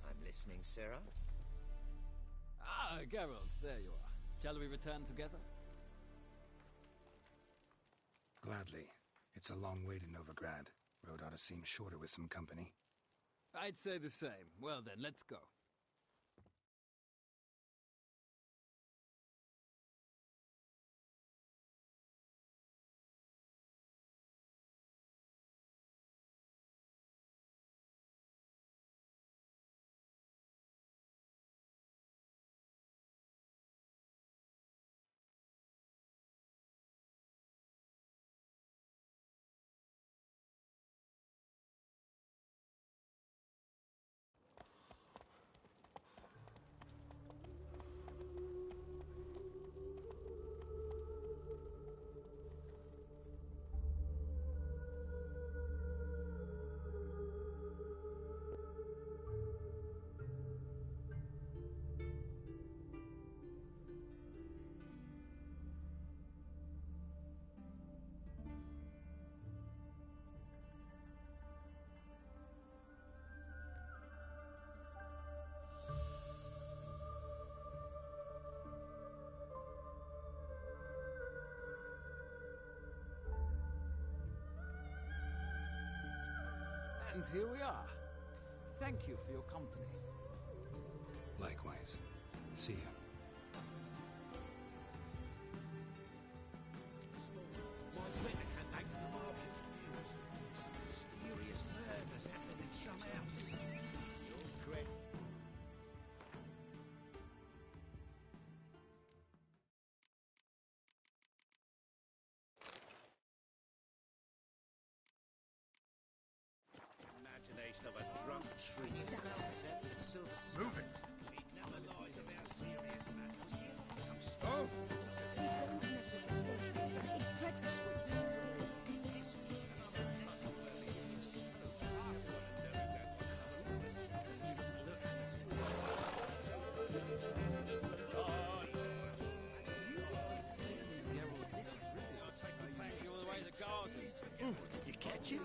I'm listening, Sarah. Ah, Geralt, there you are. Shall we return together? Gladly. It's a long way to Novigrad. Road ought to seem shorter with some company. I'd say the same. Well then, let's go. And here we are. Thank you for your company. Likewise. See you. This morning, my winter came back from the market with news. Some mysterious murders happening in some house. You're correct. Imagination of a drunk tree. Set with silver stuff. Move it! She never lies about serious matters. I'm Oh! It's dreadful to Geralt, this is brilliant. You all the way to Jim,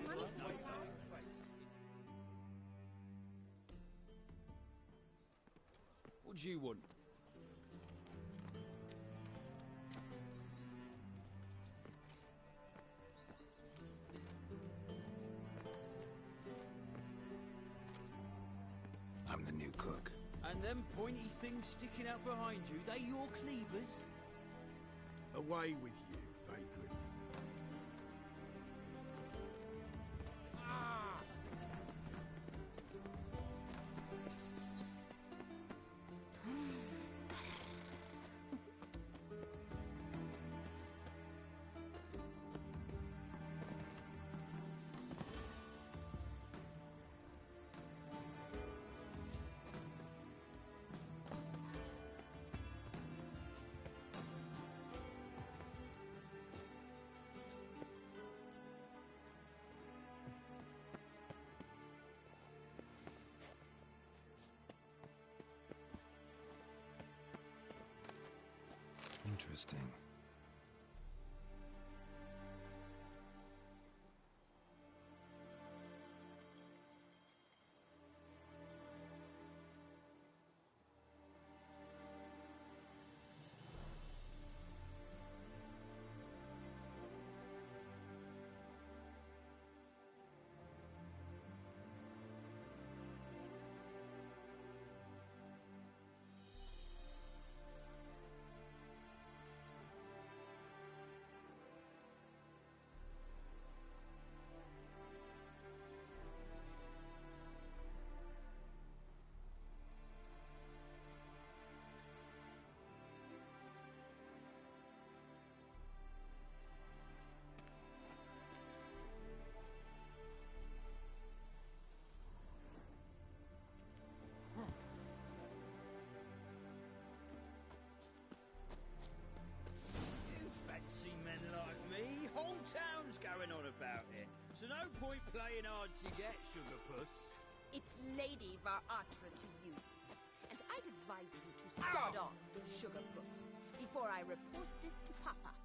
What do you want? I'm the new cook. And them pointy things sticking out behind you, they your cleavers? Away with you, vagrant. Interesting. Fancy men like me? Whole town's going on about it. So no point playing hard to get, sugar puss. It's Lady Varatra to you. And I'd advise you to sod off, sugar puss, before I report this to Papa.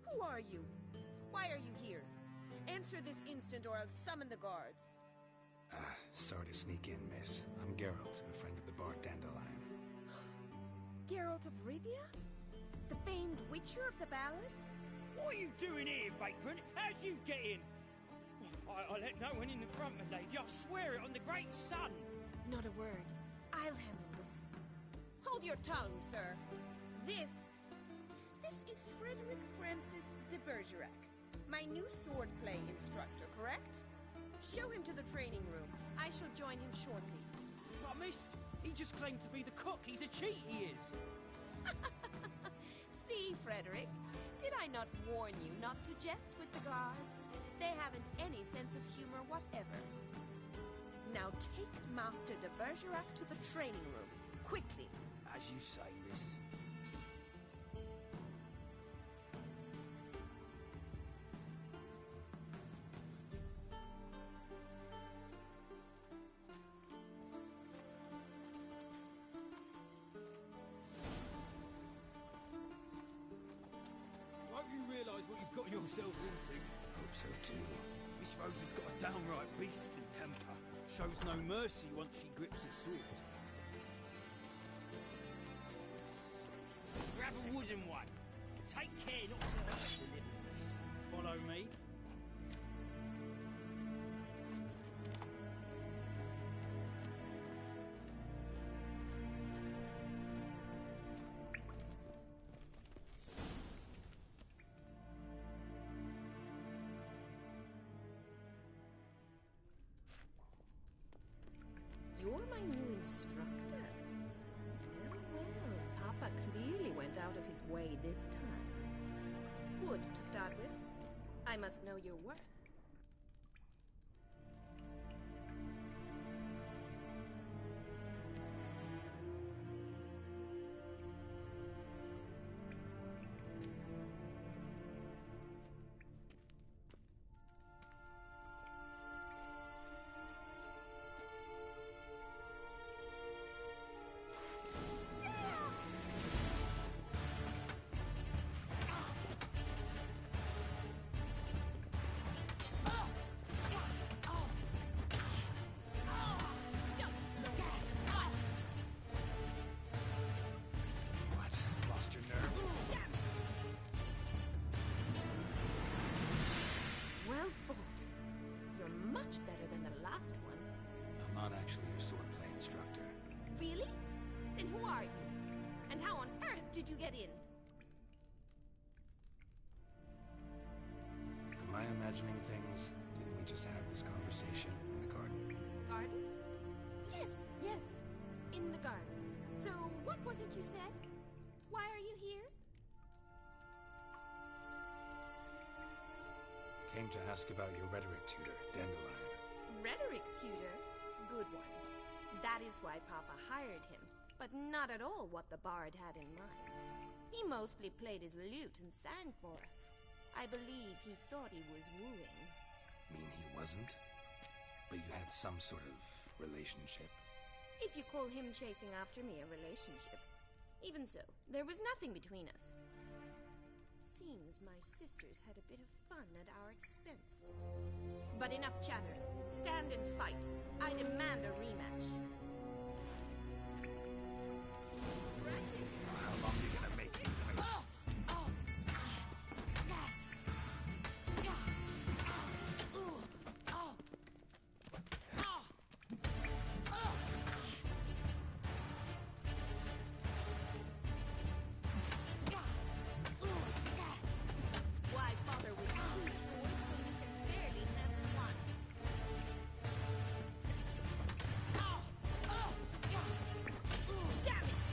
Who are you? Why are you here? Answer this instant or I'll summon the guards. Sorry to sneak in, miss. I'm Geralt, a friend of the bard Dandelion. Geralt of Rivia? The famed Witcher of the ballads? What are you doing here, vagrant? How'd you get in? I let no one in the front, my lady. I swear it on the great sun. Not a word. I'll handle this. Hold your tongue, sir. This is Frederick Francis de Bergerac, my new swordplay instructor, correct? Show him to the training room. I shall join him shortly. Promise? He just claimed to be the cook. He's a cheat, he is. See, Frederick, did I not warn you not to jest with the guards? They haven't any sense of humor whatever. Now take Master de Bergerac to the training room, quickly. As you say, miss. Got yourselves into. Hope so too. Miss Rose has got a downright beastly temper. Shows no mercy once she grips a sword. Grab a wooden one. Take care not to hurt the little miss. Follow me. You're my new instructor? Well, Papa clearly went his way this time. Wood, to start with. I must know your worth. Well fought. You're much better than the last one. I'm not actually your swordplay instructor. Really? Then who are you? And how on earth did you get in? Am I imagining things? Didn't we just have this conversation in the garden? The garden? Yes, yes. In the garden. So, what was it you said? Why are you here? Came to ask about your rhetoric tutor, Dandelion. Rhetoric tutor? Good one. That is why Papa hired him, but not at all what the bard had in mind. He mostly played his lute and sang for us. I believe he thought he was wooing. Mean he wasn't? But you had some sort of relationship? If you call him chasing after me a relationship. Even so, there was nothing between us. Seems my sisters had a bit of fun at our expense. But enough chatter. Stand and fight. I demand a rematch. How long are you gonna make me wait? Why bother with two swords when you can barely handle one? Damn it!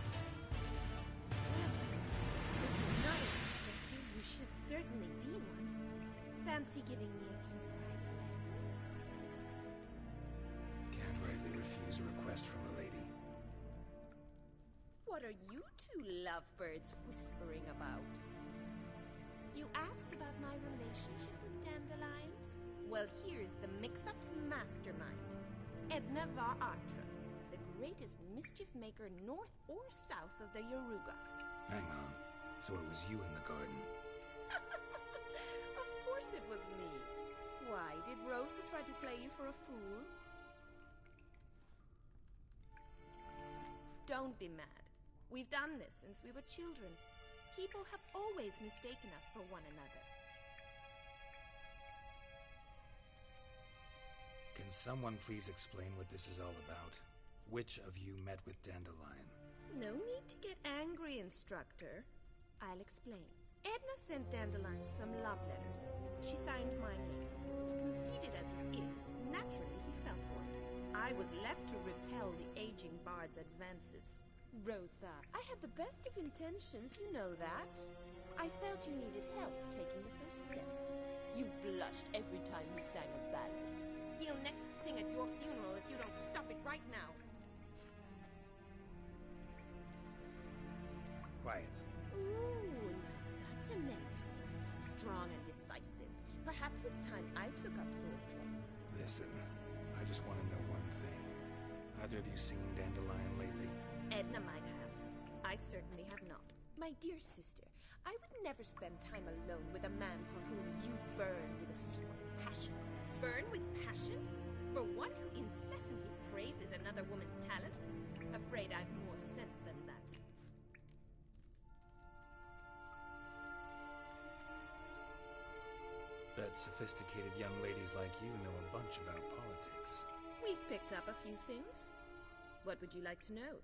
If you're not an instructor, you should certainly be one. Fancy giving me a few private lessons? Can't rightly refuse a request from a lady. What are you two lovebirds whispering about? You asked about my relationship with Dandelion? Well, here's the mix-up's mastermind. Edna Va Atra, the greatest mischief maker north or south of the Yaruga. Hang on. So it was you in the garden? Of course it was me. Why, did Rosa try to play you for a fool? Don't be mad. We've done this since we were children. People have always mistaken us for one another. Can someone please explain what this is all about? Which of you met with Dandelion? No need to get angry, instructor. I'll explain. Edna sent Dandelion some love letters. She signed my name. Conceited as he is, naturally he fell for it. I was left to repel the aging bard's advances. Rosa, I had the best of intentions, you know that. I felt you needed help taking the first step. You blushed every time he sang a ballad. He'll next sing at your funeral if you don't stop it right now. Quiet. Ooh, now that's a mentor. Strong and decisive. Perhaps it's time I took up swordplay. Listen, I just want to know one thing. Either of you seen Dandelion lately? Edna might have. I certainly have not. My dear sister, I would never spend time alone with a man for whom you burn with a secret passion. Burn with passion? For one who incessantly praises another woman's talents? Afraid I've more sense than that. Bet sophisticated young ladies like you know a bunch about politics. We've picked up a few things. What would you like to know?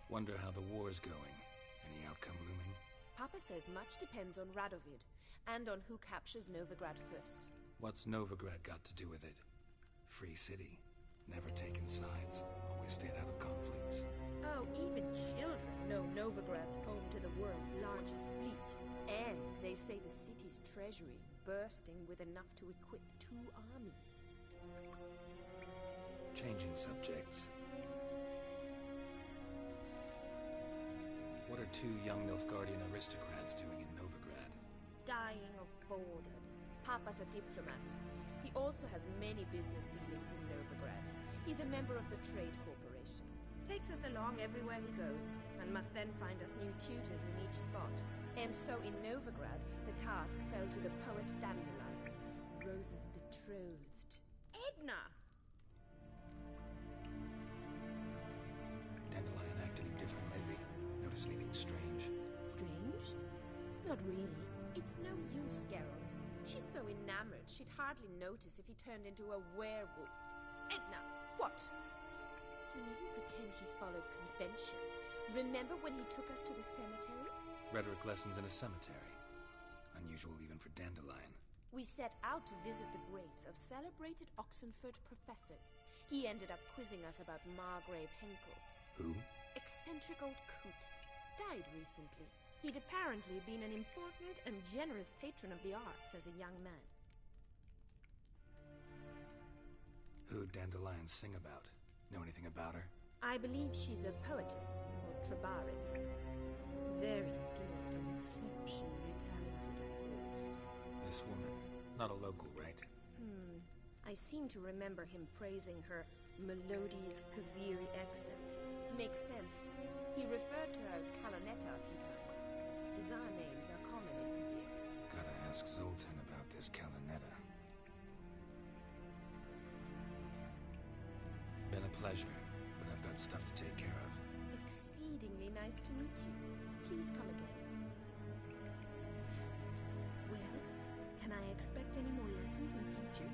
Wonder how the war's going. Any outcome looming? Papa says much depends on Radovid, and on who captures Novigrad first. What's Novigrad got to do with it? Free city. Never taken sides. Always stayed out of conflicts. Oh, even children know Novigrad's home to the world's largest fleet. And they say the city's treasury is bursting with enough to equip 2 armies. Changing subjects. What are 2 young Nilfgaardian aristocrats doing in Novigrad? Dying of boredom. Papa's a diplomat. He also has many business dealings in Novigrad. He's a member of the Trade Corporation. Takes us along everywhere he goes, and must then find us new tutors in each spot. And so in Novigrad, the task fell to the poet Dandelion, Rosa's betrothed. Edna! Dandelion acting different lately. Notice anything strange? Strange? Not really. It's no use, Geralt. She's so enamored, she'd hardly notice if he turned into a werewolf. Edna, what? You needn't pretend he followed convention. Remember when he took us to the cemetery? Rhetoric lessons in a cemetery. Unusual even for Dandelion. We set out to visit the graves of celebrated Oxenford professors. He ended up quizzing us about Margrave Henkel. Who? Eccentric old coot. Died recently. He'd apparently been an important and generous patron of the arts as a young man. Who'd Dandelion sing about? Know anything about her? I believe she's a poetess, or Trebaritz. Very skilled and exceptionally talented, of course. This woman. Not a local, right? I seem to remember him praising her melodious Kaviri accent. Makes sense. He referred to her as Kalanetta a few times. Bizarre names are common in Kavir. Gotta ask Zoltan about this Kalanetta. Been a pleasure, but I've got stuff to take care of. Exceedingly nice to meet you. Please come again. Well, can I expect any more lessons in future?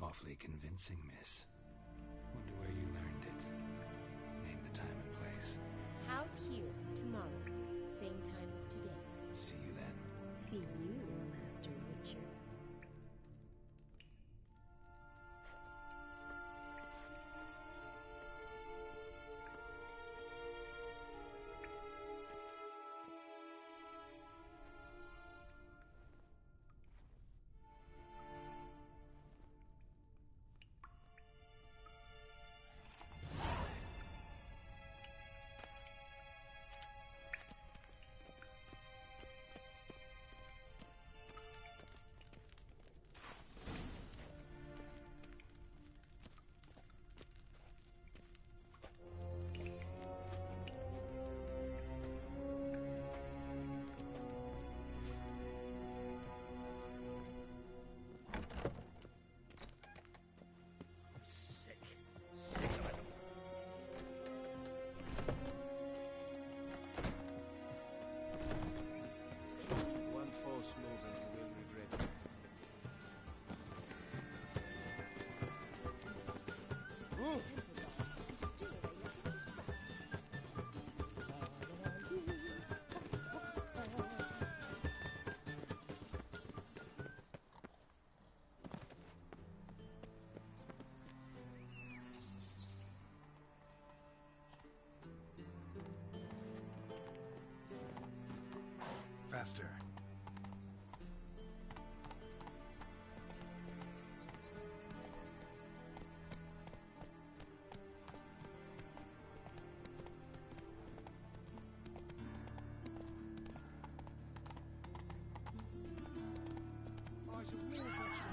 Awfully convincing, miss. Wonder where you learned it. Name the time and place. House here, tomorrow. Same time as today. See you then. See you, Master Witcher. Faster. Eyes of war watching.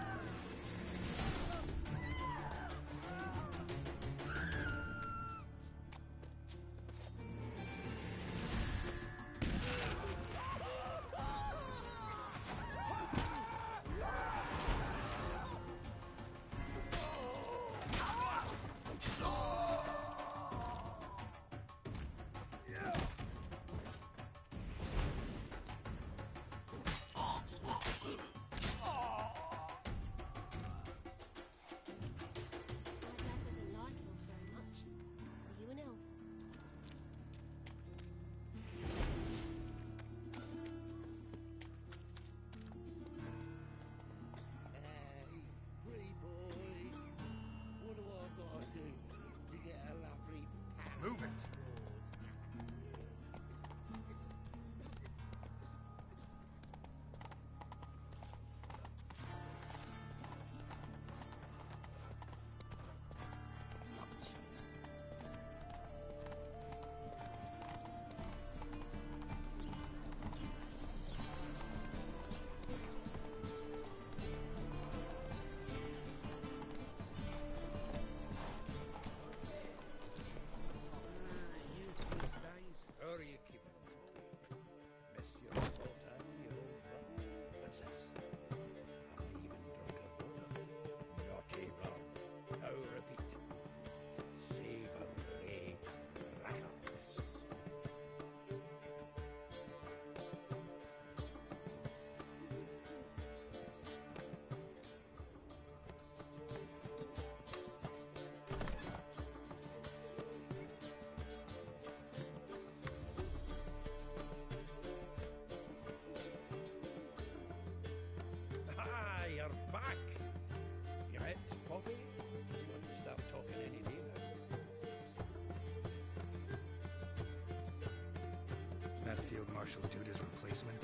Marshal Duda's replacement?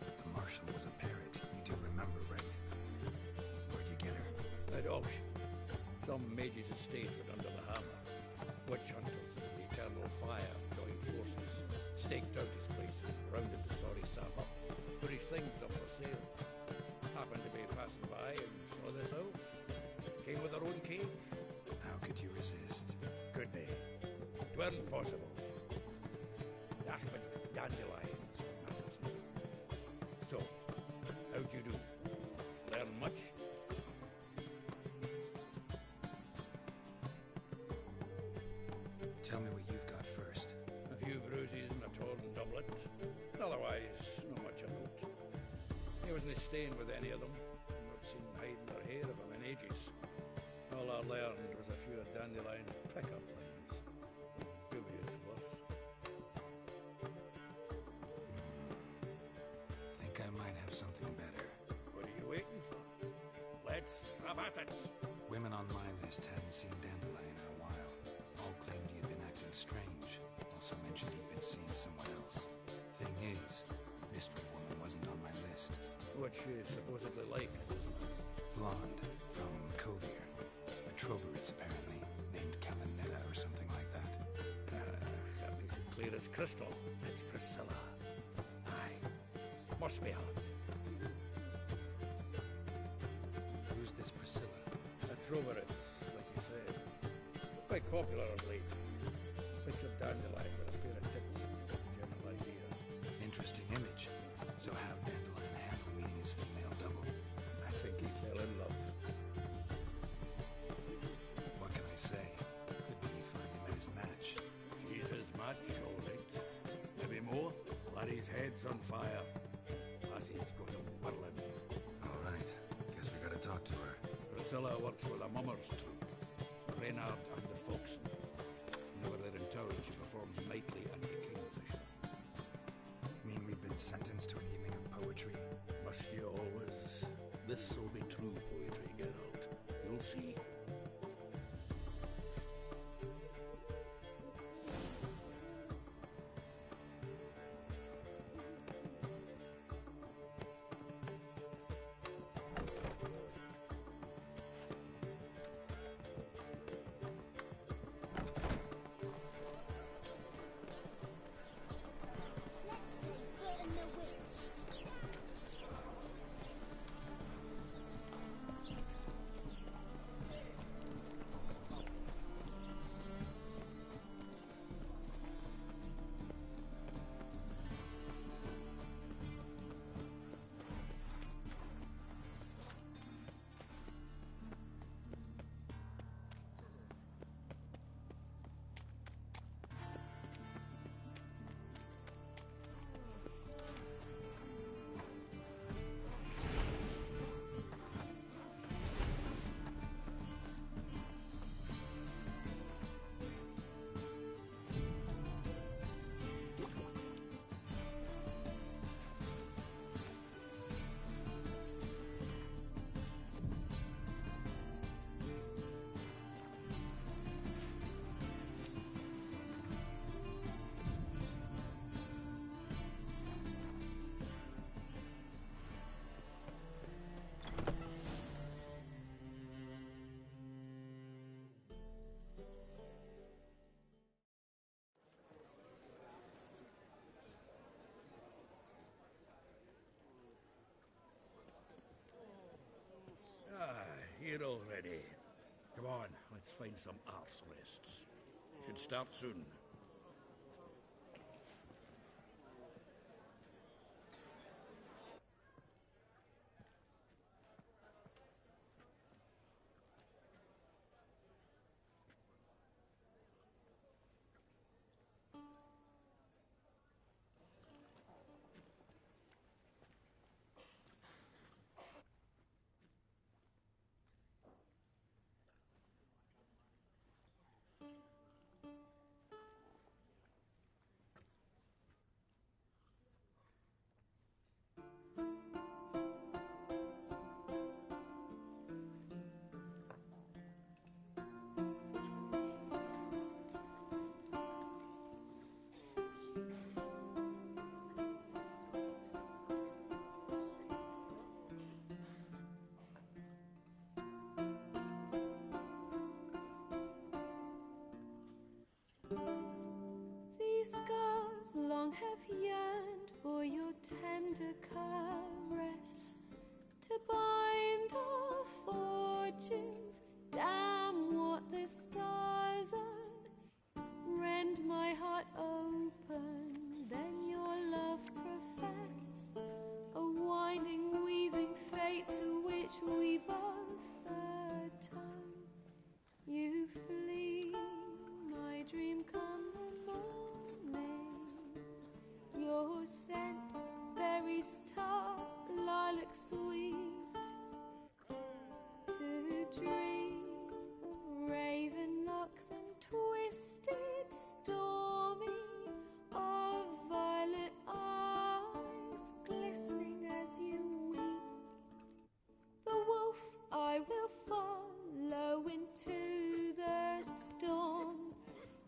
The Marshal was a parrot. You do remember, right? Where'd you get her? At auction. Some mage's estate went under the hammer. Witch hunters of the Eternal Fire joined forces, staked out his place, and rounded the sorry sap up. Put his things up for sale. Happened to be passing by and saw this out. Came with her own cage. How could you resist? Could be. Twern't possible. Ahmed dandelions what matters now. So, how'd you do? Learn much? Tell me what you've got first. A few bruises and a torn doublet. Otherwise, not much of note. He wasn't staying with any of them. Not seen hide nor hair of him in ages. All I learned was a few of Dandelion's pick-up lines. Dubious worth. Think I might have something better. What are you waiting for? Let's have at it. Women on my list hadn't seen Dandelion in a while. All claimed he had been acting strange. Also mentioned he'd been seeing someone else. Thing is, Mystery Woman wasn't on my list. What she supposedly like, isn't it? Blonde, from Kovier. A Troberits, apparently, named Caminetta or something like that. That makes it clear as crystal. It's Priscilla. Aye. Must be her. Who's this Priscilla? A Troberits, like you said. Quite popular of late. Picture Dandelion with a pair of tits. General idea. Interesting image. So how'd Dandelion handle meeting his female double? I think he fell in love. What can I say? Could be he finally met his match. She's his match, all right. Maybe more. Larry's head's on fire. Lassie's got him whirling. All right. Guess we gotta talk to her. Priscilla works with a mummers troupe. Reynard and the Foxen. Whenever they're in town, she performs nightly at the Kingfisher. Mean we've been sentenced to an evening of poetry? Must you always? This'll be true poetry, Geralt. You'll see. Let's play Bert and the Witch. Here already. Come on, let's find some arse rests. Should start soon. long have yearned for your tender caress, to bind our fortunes. Damn what the stars own. Rend my heart open, then your love profess. A winding, weaving fate to which we both atone. You flee, my dream come the morning. Your scent, berries tart, lilac sweet. To dream of raven locks and twisted, stormy, of violet eyes glistening as you weep. The wolf I will follow into the storm,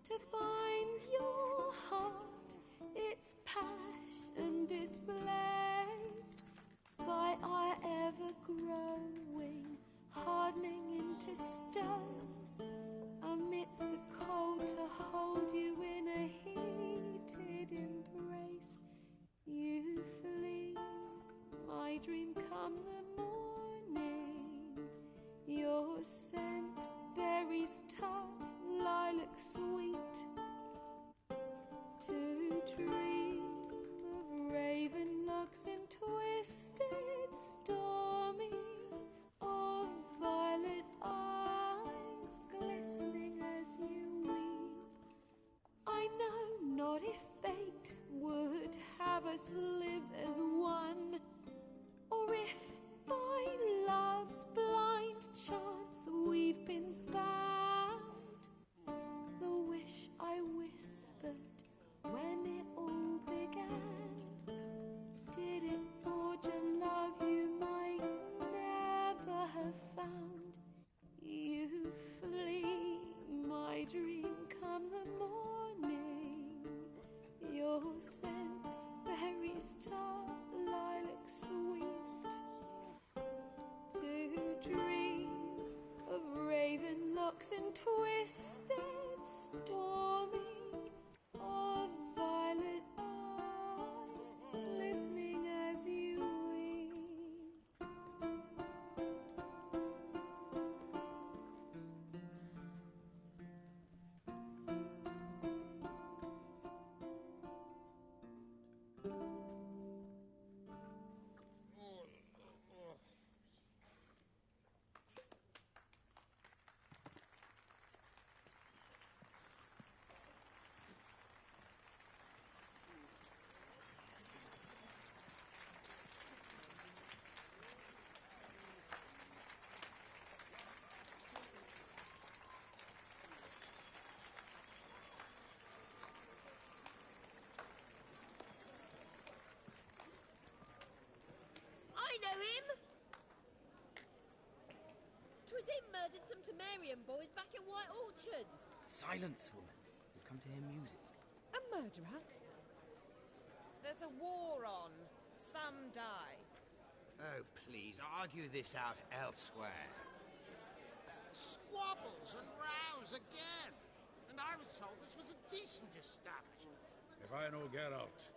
to find your heart, its passion displaced by our ever-growing, hardening into stone, amidst the cold to hold you in a heated embrace. You flee, my dream come the morning. Your scent, berries tart, lilac sweet. To dream of raven locks and twisted, stormy, of violet eyes glistening as you weep. I know not if fate would have us live as one, or if by love's blind chance we've been bound. The wish I whispered when it all began, did it forge a love you might never have found? You flee, my dream come the morning. Your scent, berries tart, lilac sweet. To dream of raven locks and twisted, stormy, of violet eyes glistening as you weep. I know him! 'Twas him murdered some Temerian boys back in White Orchard. Silence, woman. We've come to hear music. A murderer? There's a war on. Some die. Oh, please, argue this out elsewhere. Squabbles and rows again. And I was told this was a decent establishment. If I know Geralt,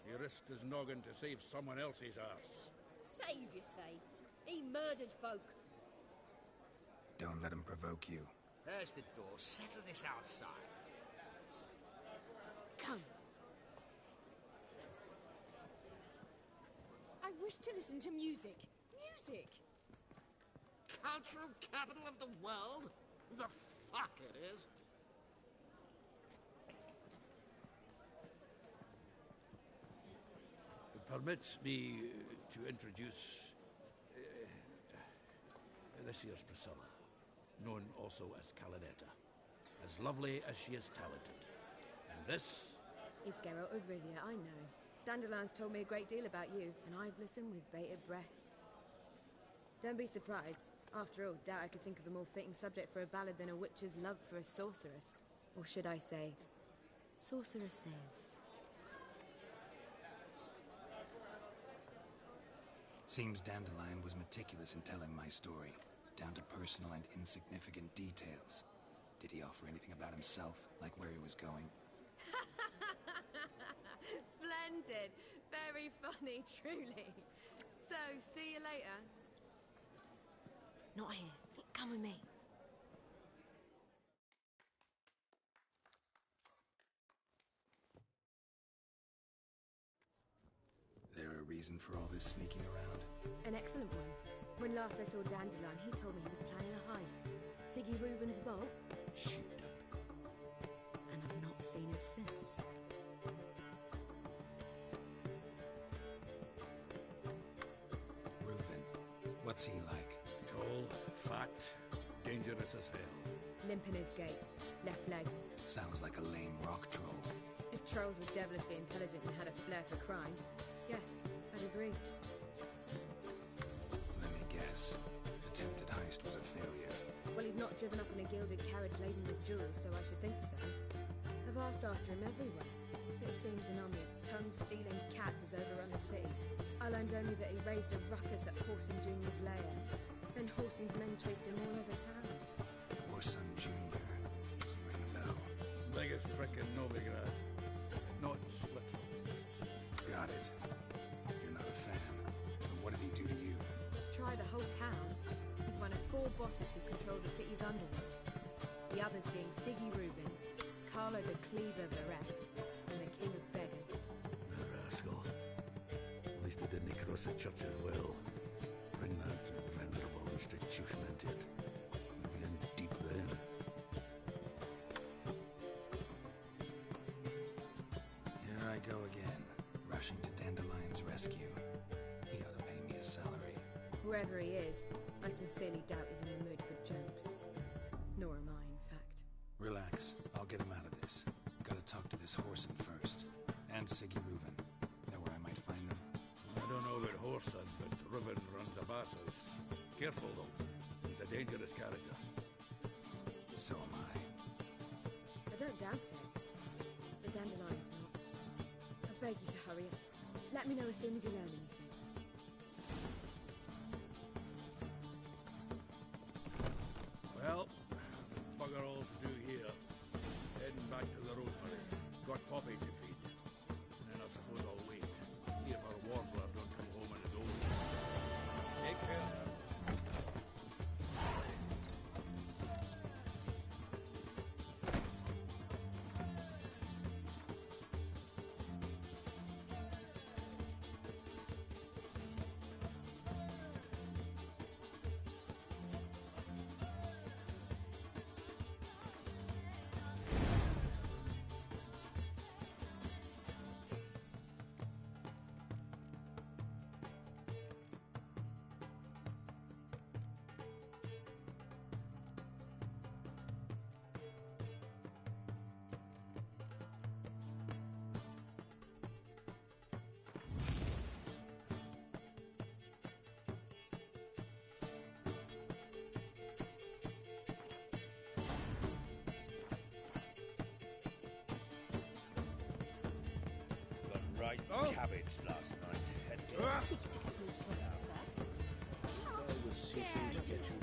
he risked his noggin to save someone else's arse. Save, you say? He murdered folk. Don't let him provoke you. There's the door. Settle this outside. Come. I wish to listen to music. Music! Cultural capital of the world? The fuck it is. Permit me to introduce this here's Priscilla, known also as Calinetta. As lovely as she is talented. And this Is Geralt of Rivia, I know. Dandelion's told me a great deal about you, and I've listened with bated breath. Don't be surprised. After all, doubt I could think of a more fitting subject for a ballad than a witch's love for a sorceress. Or should I say, sorceresses. Seems Dandelion was meticulous in telling my story, down to personal and insignificant details. Did he offer anything about himself, like where he was going? splendid. Very funny, truly. So, see you later. Not here. Come with me. There a reason for all this sneaking around? An excellent one. When last I saw Dandelion, he told me he was planning a heist. Siggy Reuven's vault. Shoot up. And I've not seen him since. Reuven, what's he like? Tall, fat, dangerous as hell. Limp in his gait. Left leg. Sounds like a lame rock troll. If trolls were devilishly intelligent and had a flair for crime, yeah, I'd agree. Let me guess. Attempted heist was a failure. Well, he's not driven up in a gilded carriage laden with jewels, so I should think so. I've asked after him everywhere. It seems an army of tongue-stealing cats has overrun the city. I learned only that he raised a ruckus at Whoreson Jr.'s lair. Then Whoreson's men chased him all over town. Whoreson Jr. Doesn't ring a bell. Biggest prick in Novigrad. Not little. Got it. You're not a fan. But what did he do to you? Try the whole town. He's one of 4 bosses who control the city's underworld. The others being Siggy Reuven, Carlo the Cleaver Varese, and the King of Beggars. The rascal. At least he didn't cross the church as well. Bring that venerable institution into it. We'd be in deep then. Here I go again, rushing to Dandelion's rescue. He ought to pay me a salary. Whoever he is, I sincerely doubt he's in the mood for jokes. Nor am I, in fact. Relax, I'll get him out of this. Gotta talk to this Whoreson first. And Siggy Reuven. Know where I might find them? I don't know about Whoreson, but Reuven runs a bathhouse. Careful, though. He's a dangerous character. So am I. I don't doubt it. But Dandelion's not. I beg you to hurry up. Let me know as soon as you learn anything. Well, bugger all to do here. Heading back to the Rosemary. Got Poppy to feed. And then I suppose I'll wait. See if our warbler don't come home on his own. Take care. Right cabbage last night. Head to I was seeking to get you